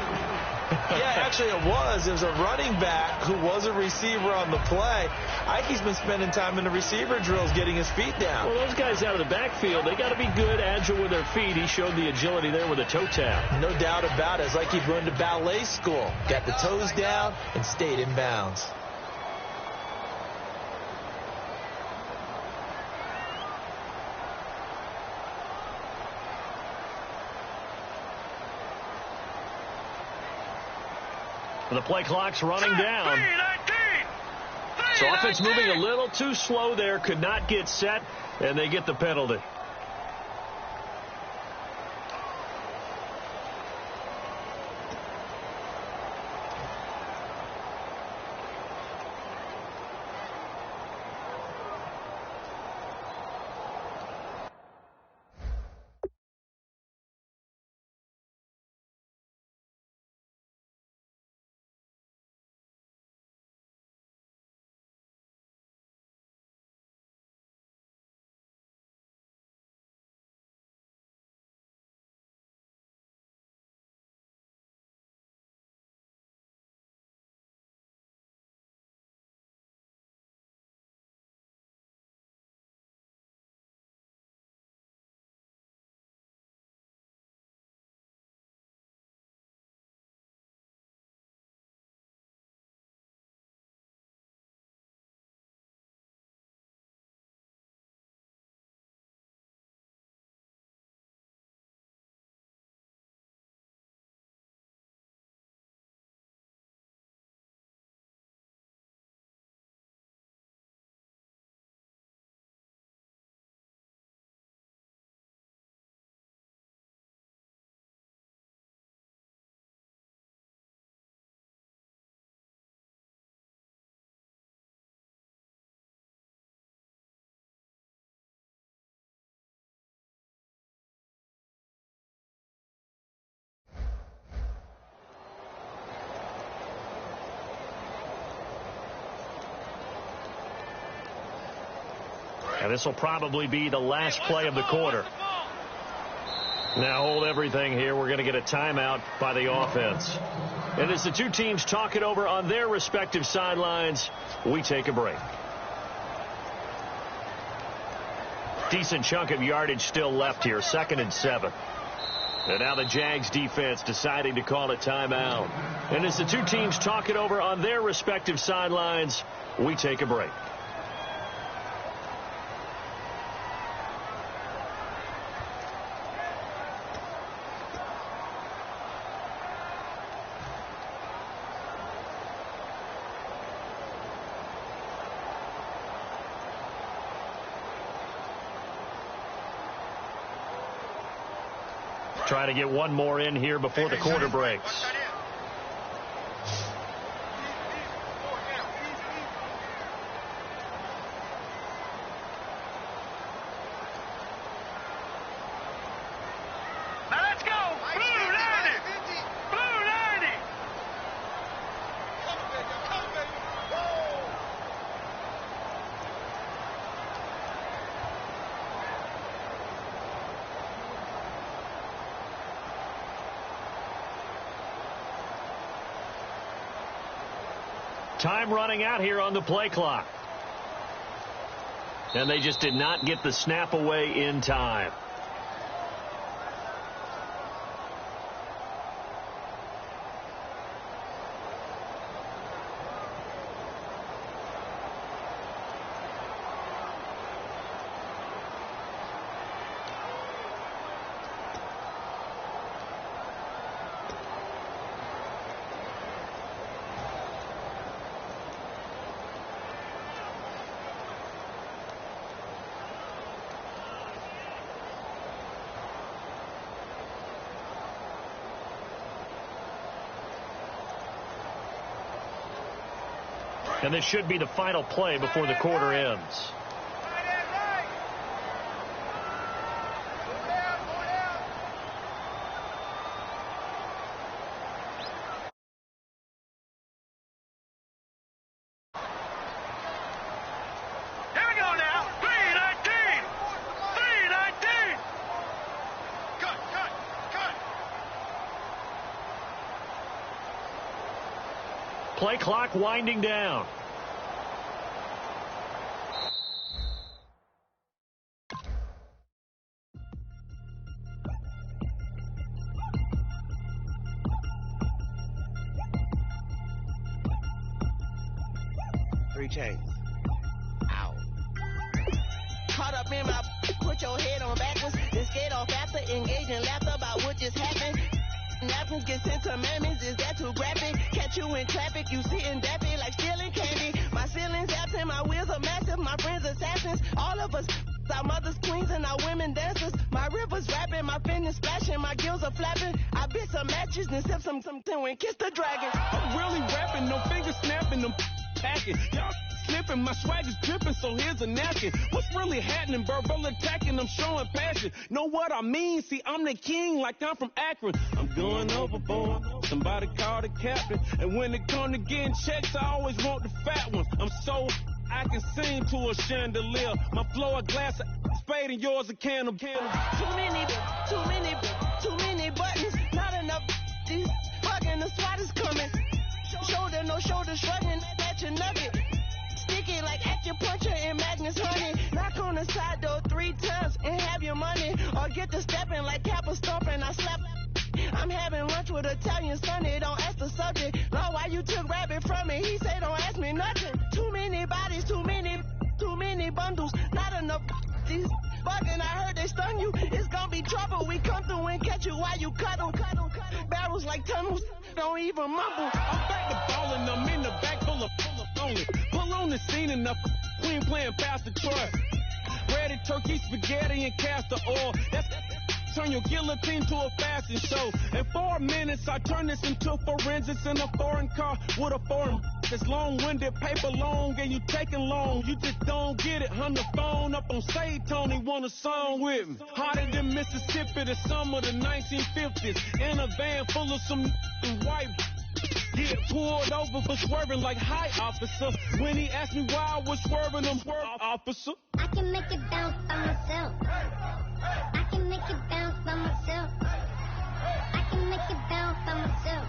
[SPEAKER 4] Yeah, actually it was. It was a running back who was a receiver on the play. Ike's been spending time in the receiver drills getting his feet down.
[SPEAKER 3] Well, those guys out of the backfield, they got to be good, agile with their feet. He showed the agility there with a toe tap.
[SPEAKER 4] No doubt about it. It's like he's going to ballet school. Got the toes down and stayed in bounds.
[SPEAKER 3] The play clock's running down. So offense moving a little too slow there. Could not get set, and they get the penalty. And this will probably be the last play of the quarter. Now hold everything here. We're going to get a timeout by the offense. And as the two teams talk it over on their respective sidelines, we take a break. Decent chunk of yardage still left here. 2nd and 7. And now the Jags defense deciding to call a timeout. And as the two teams talk it over on their respective sidelines, we take a break. Try to get one more in here before the quarter breaks.
[SPEAKER 5] Now let's go. Blue 90. Blue 90.
[SPEAKER 3] Time running out here on the play clock. And they just did not get the snap away in time. And this should be the final play before the quarter ends. Play clock winding down.
[SPEAKER 6] Three chains. Ow. Caught up in my, put your head on backwards, then skate off after, engage in laughter about what just happened. Napkins get sent to mammies, is that too graphic? Catch you in traffic, you sitting dappy like stealing candy. My ceilings absent, my wheels are massive, my friends assassins. All of us, our mothers queens and our women dancers. My rivers rapping, my fingers splashing, my gills are flapping. I bit some matches and sip some and kiss the dragon. I'm really rapping, no fingers snapping, them packing. Y'all slipping, my swag is dripping, so here's a napkin. What's really happening? Verbal attacking, I'm showing passion. Know what I mean? See, I'm the king like I'm from Akron. I'm going overboard. Somebody call the captain. And when it comes to getting checks, I always want the fat ones. I'm so I can sing to a chandelier. My flow a glass of spade and yours a can of Too many buttons. Not enough. These fucking the SWAT is coming. Shoulder, no shoulder shrugging at your nugget. Sticky like acupuncture and Magnus honey. Knock on the side door 3 times and have your money. Or get to stepping like Kappa stomping. I slap. I'm having lunch with Italian Sonny. Don't ask the subject. Lord, why you took rabbit from me? He say don't ask me nothing. Too many bodies, too many bundles. Not enough. These bugging, I heard they stung you. It's gonna be trouble. We come through and catch you while you cuddle. Barrels like tunnels. Don't even mumble. I'm back to ballin'. I'm in the back full of only. Pull on the scene enough. Queen playing Pastor Troy. Breaded turkey, spaghetti, and castor oil. Turn your guillotine to a fashion show. In 4 minutes, I turn this into forensics in a foreign car with a foreign. It's long-winded, paper long, and you taking long. You just don't get it. Hung the phone up on Say Tony, want a song with me. Hotter than Mississippi, the summer of the 1950s. In a van full of some white. Get pulled over for swerving like hi, officer. When he asked me why I was swerving, I'm swerve, officer.
[SPEAKER 7] I can make it bounce by myself. I can make it bounce by myself. I can make it bounce by myself.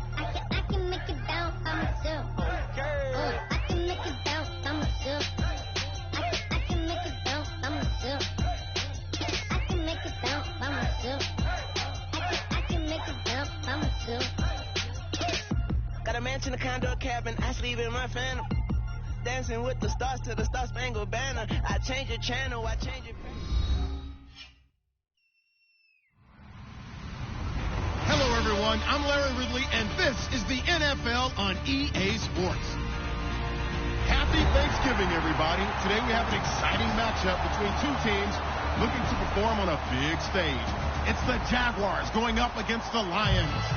[SPEAKER 7] I can make it bounce by myself. I can make it bounce by myself. I can make it bounce by myself. I can make it bounce by myself. I can make it bounce by myself. Got a mansion, a condo, a cabin. I sleep in my phantom. Dancing with the stars to the Star-Spangled Banner. I change your channel, I change your...
[SPEAKER 2] Hello, everyone. I'm Larry Ridley, and this is the NFL on EA Sports. Happy Thanksgiving, everybody. Today we have an exciting matchup between two teams looking to perform on a big stage. It's the Jaguars going up against the Lions.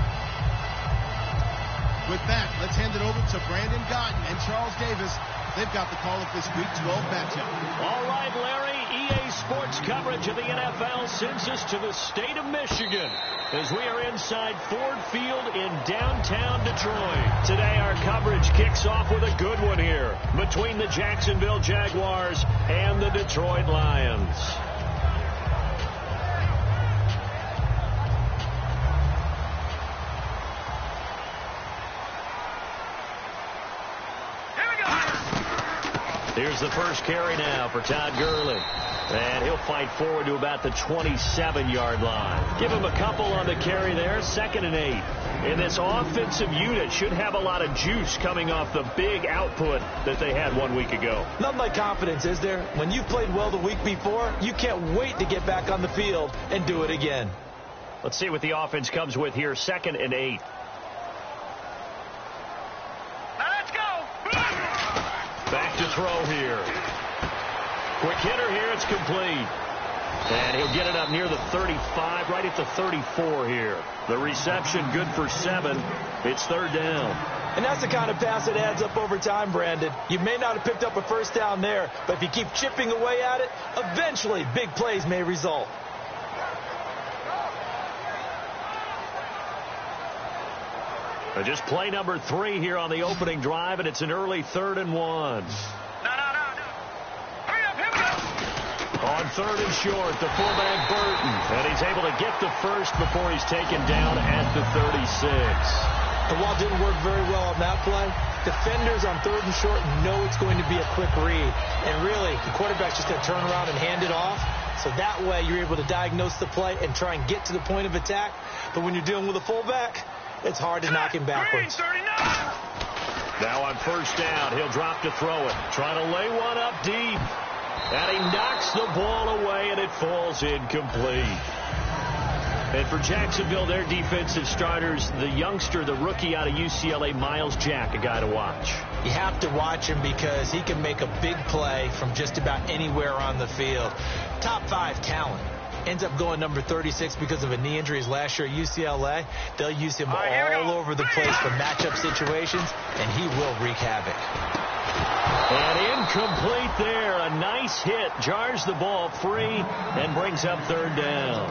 [SPEAKER 2] With that, let's hand it over to Brandon Godden and Charles Davis. They've got the call of this Week 12 matchup.
[SPEAKER 3] All right, Larry, EA Sports coverage of the NFL sends us to the state of Michigan as we are inside Ford Field in downtown Detroit. Today, our coverage kicks off with a good one here between the Jacksonville Jaguars and the Detroit Lions. Here's the first carry now for Todd Gurley. And he'll fight forward to about the 27-yard line. Give him a couple on the carry there. 2nd and 8. And this offensive unit should have a lot of juice coming off the big output that they had 1 week ago.
[SPEAKER 4] Nothing like confidence, is there? When you've played well the week before, you can't wait to get back on the field and do it again.
[SPEAKER 3] Let's see what the offense comes with here. 2nd and 8. Back to throw here. Quick hitter here. It's complete. And he'll get it up near the 35, right at the 34 here. The reception good for 7. It's 3rd down.
[SPEAKER 4] And that's the kind of pass that adds up over time, Brandon. You may not have picked up a first down there, but if you keep chipping away at it, eventually big plays may result.
[SPEAKER 3] Just play number 3 here on the opening drive, and it's an early 3rd and 1.
[SPEAKER 5] No. Hurry up, here we go.
[SPEAKER 3] On 3rd and short, the fullback Burton. And he's able to get the first before he's taken down at the 36.
[SPEAKER 4] And while it didn't work very well on that play, defenders on 3rd and short know it's going to be a quick read. And really, the quarterback's just going to turn around and hand it off. So that way, you're able to diagnose the play and try and get to the point of attack. But when you're dealing with a fullback, it's hard to knock him backwards.
[SPEAKER 3] Now on first down, he'll drop to throw it. Trying to lay one up deep. And he knocks the ball away, and it falls incomplete. And for Jacksonville, their defensive starters, the youngster, the rookie out of UCLA, Miles Jack, a guy to watch.
[SPEAKER 4] You have to watch him because he can make a big play from just about anywhere on the field. Top 5 talent. Ends up going number 36 because of a knee injury last year at UCLA. They'll use him all over the place for matchup situations, and he will wreak havoc.
[SPEAKER 3] And incomplete there. A nice hit. Jars the ball free and brings up 3rd down.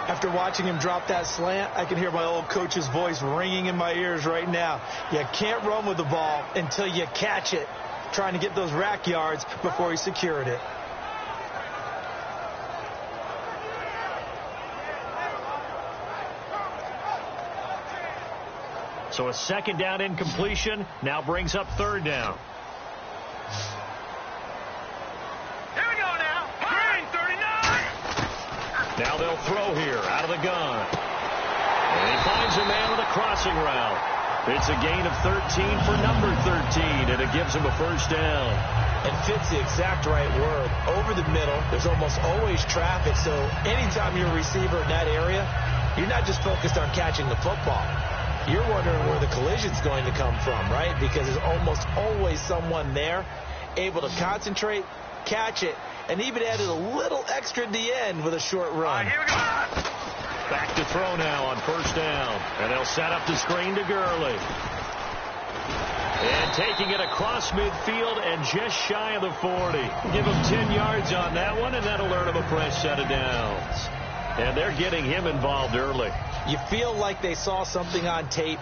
[SPEAKER 4] After watching him drop that slant, I can hear my old coach's voice ringing in my ears right now. You can't run with the ball until you catch it, trying to get those rack yards before he secured it.
[SPEAKER 3] So a 2nd down incompletion now brings up 3rd down.
[SPEAKER 5] Here we go now. Green 39.
[SPEAKER 3] Now they'll throw here out of the gun. And he finds a man with a crossing route. It's a gain of 13 for number 13, and it gives him a first down.
[SPEAKER 4] And fits the exact right word. Over the middle, there's almost always traffic, so anytime you're a receiver in that area, you're not just focused on catching the football. You're wondering where the collision's going to come from, right? Because there's almost always someone there able to concentrate, catch it, and even added a little extra at the end with a short run.
[SPEAKER 5] Here we go.
[SPEAKER 3] Back to throw now on first down. And they'll set up the screen to Gurley. And taking it across midfield and just shy of the 40. Give him 10 yards on that one, and that'll earn him a fresh set of downs. And they're getting him involved early.
[SPEAKER 4] You feel like they saw something on tape,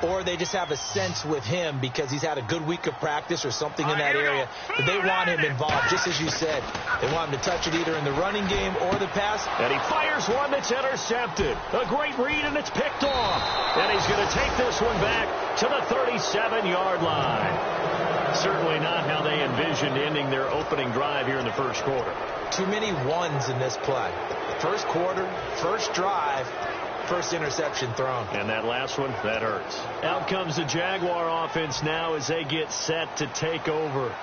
[SPEAKER 4] or they just have a sense with him because he's had a good week of practice or something in that area that they want him involved, just as you said. They want him to touch it either in the running game or the pass.
[SPEAKER 3] And he fires one that's intercepted. A great read, and it's picked off. And he's going to take this one back to the 37-yard line. Certainly not how they envisioned ending their opening drive here in the first quarter.
[SPEAKER 4] Too many ones in this play. First quarter, first drive, first interception thrown.
[SPEAKER 3] And that last one, that hurts. Out comes the Jaguar offense now as they get set to take over.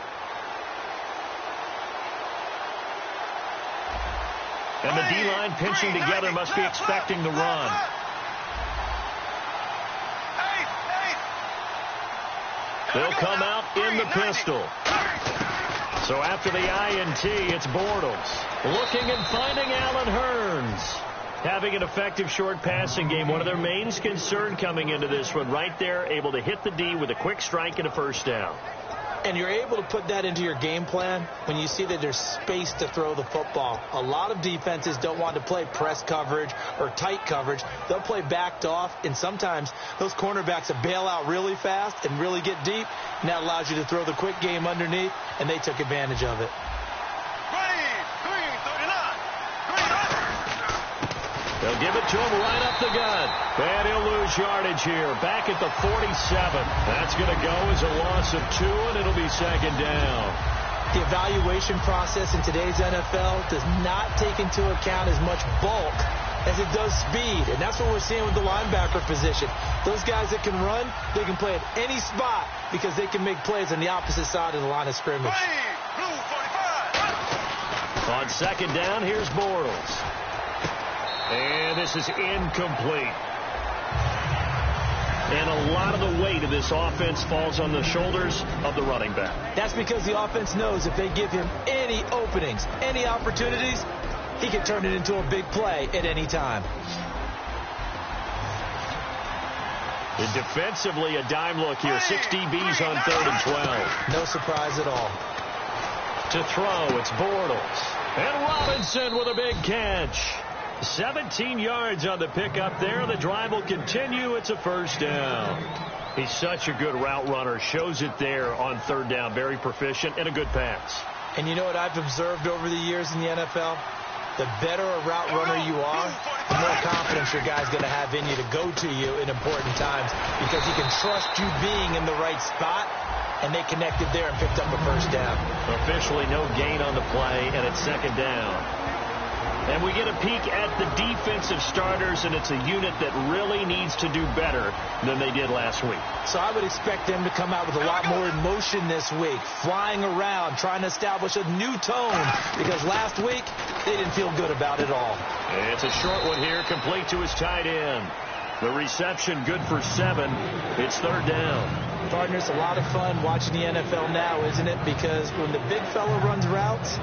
[SPEAKER 3] And the D-line pinching together must be expecting the run. They'll come out in the pistol. So after the INT, it's Bortles. Looking and finding Allen Hurns. Having an effective short passing game. One of their main concern coming into this one. Right there, able to hit the D with a quick strike and a first down.
[SPEAKER 4] And you're able to put that into your game plan when you see that there's space to throw the football. A lot of defenses don't want to play press coverage or tight coverage. They'll play backed off, and sometimes those cornerbacks will bail out really fast and really get deep, and that allows you to throw the quick game underneath, and they took advantage of it.
[SPEAKER 3] They'll give it to him right up the gut. And he'll lose yardage here. Back at the 47. That's going to go as a loss of 2, and it'll be second down.
[SPEAKER 4] The evaluation process in today's NFL does not take into account as much bulk as it does speed. And that's what we're seeing with the linebacker position. Those guys that can run, they can play at any spot because they can make plays on the opposite side of the line of scrimmage.
[SPEAKER 3] On second down, here's Bortles. And this is incomplete. And a lot of the weight of this offense falls on the shoulders of the running back.
[SPEAKER 4] That's because the offense knows if they give him any openings, any opportunities, he can turn it into a big play at any time.
[SPEAKER 3] And defensively, a dime look here. 6 DBs on 3rd and 12.
[SPEAKER 4] No surprise at all.
[SPEAKER 3] To throw, it's Bortles. And Robinson with a big catch. 17 yards on the pickup there. The drive will continue. It's a first down. He's such a good route runner. Shows it there on 3rd down. Very proficient and a good pass.
[SPEAKER 4] And you know what I've observed over the years in the NFL? The better a route runner you are, the more confidence your guy's going to have in you to go to you in important times because he can trust you being in the right spot, and they connected there and picked up a first down.
[SPEAKER 3] Officially no gain on the play, and it's 2nd down. And we get a peek at the defensive starters, and it's a unit that really needs to do better than they did last week.
[SPEAKER 4] So I would expect them to come out with a lot more emotion this week, flying around, trying to establish a new tone, because last week they didn't feel good about it all.
[SPEAKER 3] It's a short one here, complete to his tight end. The reception good for 7. It's 3rd down.
[SPEAKER 4] Partner, it's a lot of fun watching the NFL now, isn't it? Because when the big fella runs routes,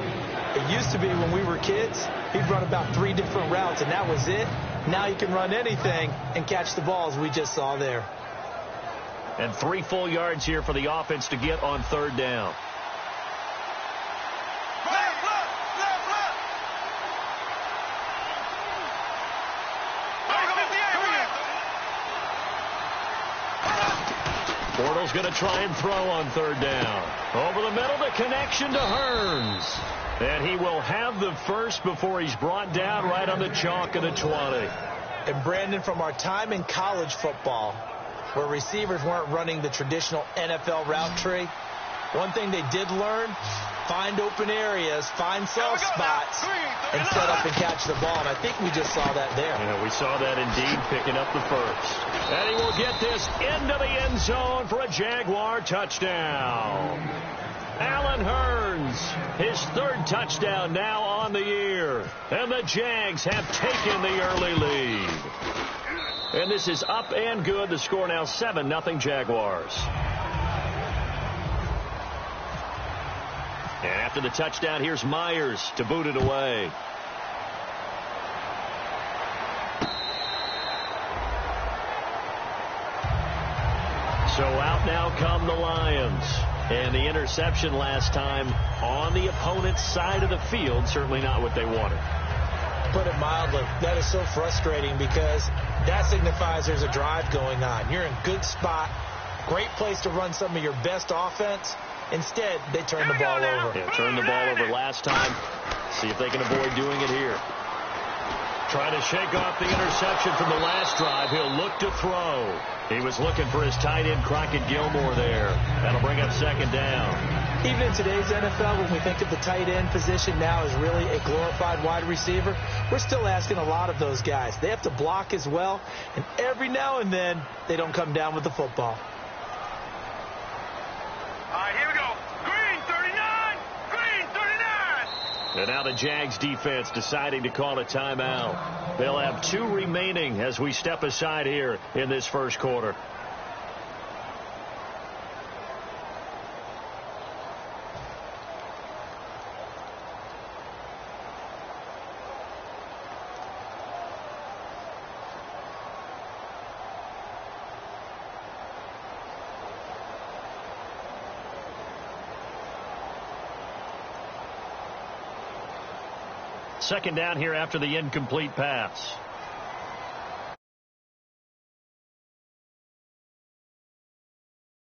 [SPEAKER 4] it used to be when we were kids, he'd run about 3 different routes, and that was it. Now he can run anything and catch the balls we just saw there.
[SPEAKER 3] And 3 full yards here for the offense to get on 3rd down. Bortles going to try and throw on 3rd down. Over the middle, the connection to Hearns. And he will have the first before he's brought down right on the chalk of the 20.
[SPEAKER 4] And Brandon, from our time in college football, where receivers weren't running the traditional NFL route tree, one thing they did learn, find open areas, find soft spots, and set up and catch the ball. And I think we just saw that there.
[SPEAKER 3] Yeah, we saw that indeed, picking up the first. And he will get this into the end zone for a Jaguar touchdown. Allen Hearns, his 3rd touchdown now on the year. And the Jags have taken the early lead. And this is up and good. The score now 7-0 Jaguars. And after the touchdown, here's Myers to boot it away. So out now come the Lions. And the interception last time on the opponent's side of the field, certainly not what they wanted.
[SPEAKER 4] Put it mildly, that is so frustrating because that signifies there's a drive going on. You're in a good spot, great place to run some of your best offense. Instead, they turn the ball over.
[SPEAKER 3] Yeah, turned the ball over last time. See if they can avoid doing it here. Trying to shake off the interception from the last drive. He'll look to throw. He was looking for his tight end, Crockett Gilmore, there. That'll bring up 2nd down.
[SPEAKER 4] Even in today's NFL, when we think of the tight end position now as really a glorified wide receiver, we're still asking a lot of those guys. They have to block as well, and every now and then, they don't come down with the football.
[SPEAKER 5] All right, here we go. Green 39! Green 39!
[SPEAKER 3] And now the Jags defense deciding to call a timeout. They'll have 2 remaining as we step aside here in this first quarter. Second down here after the incomplete pass.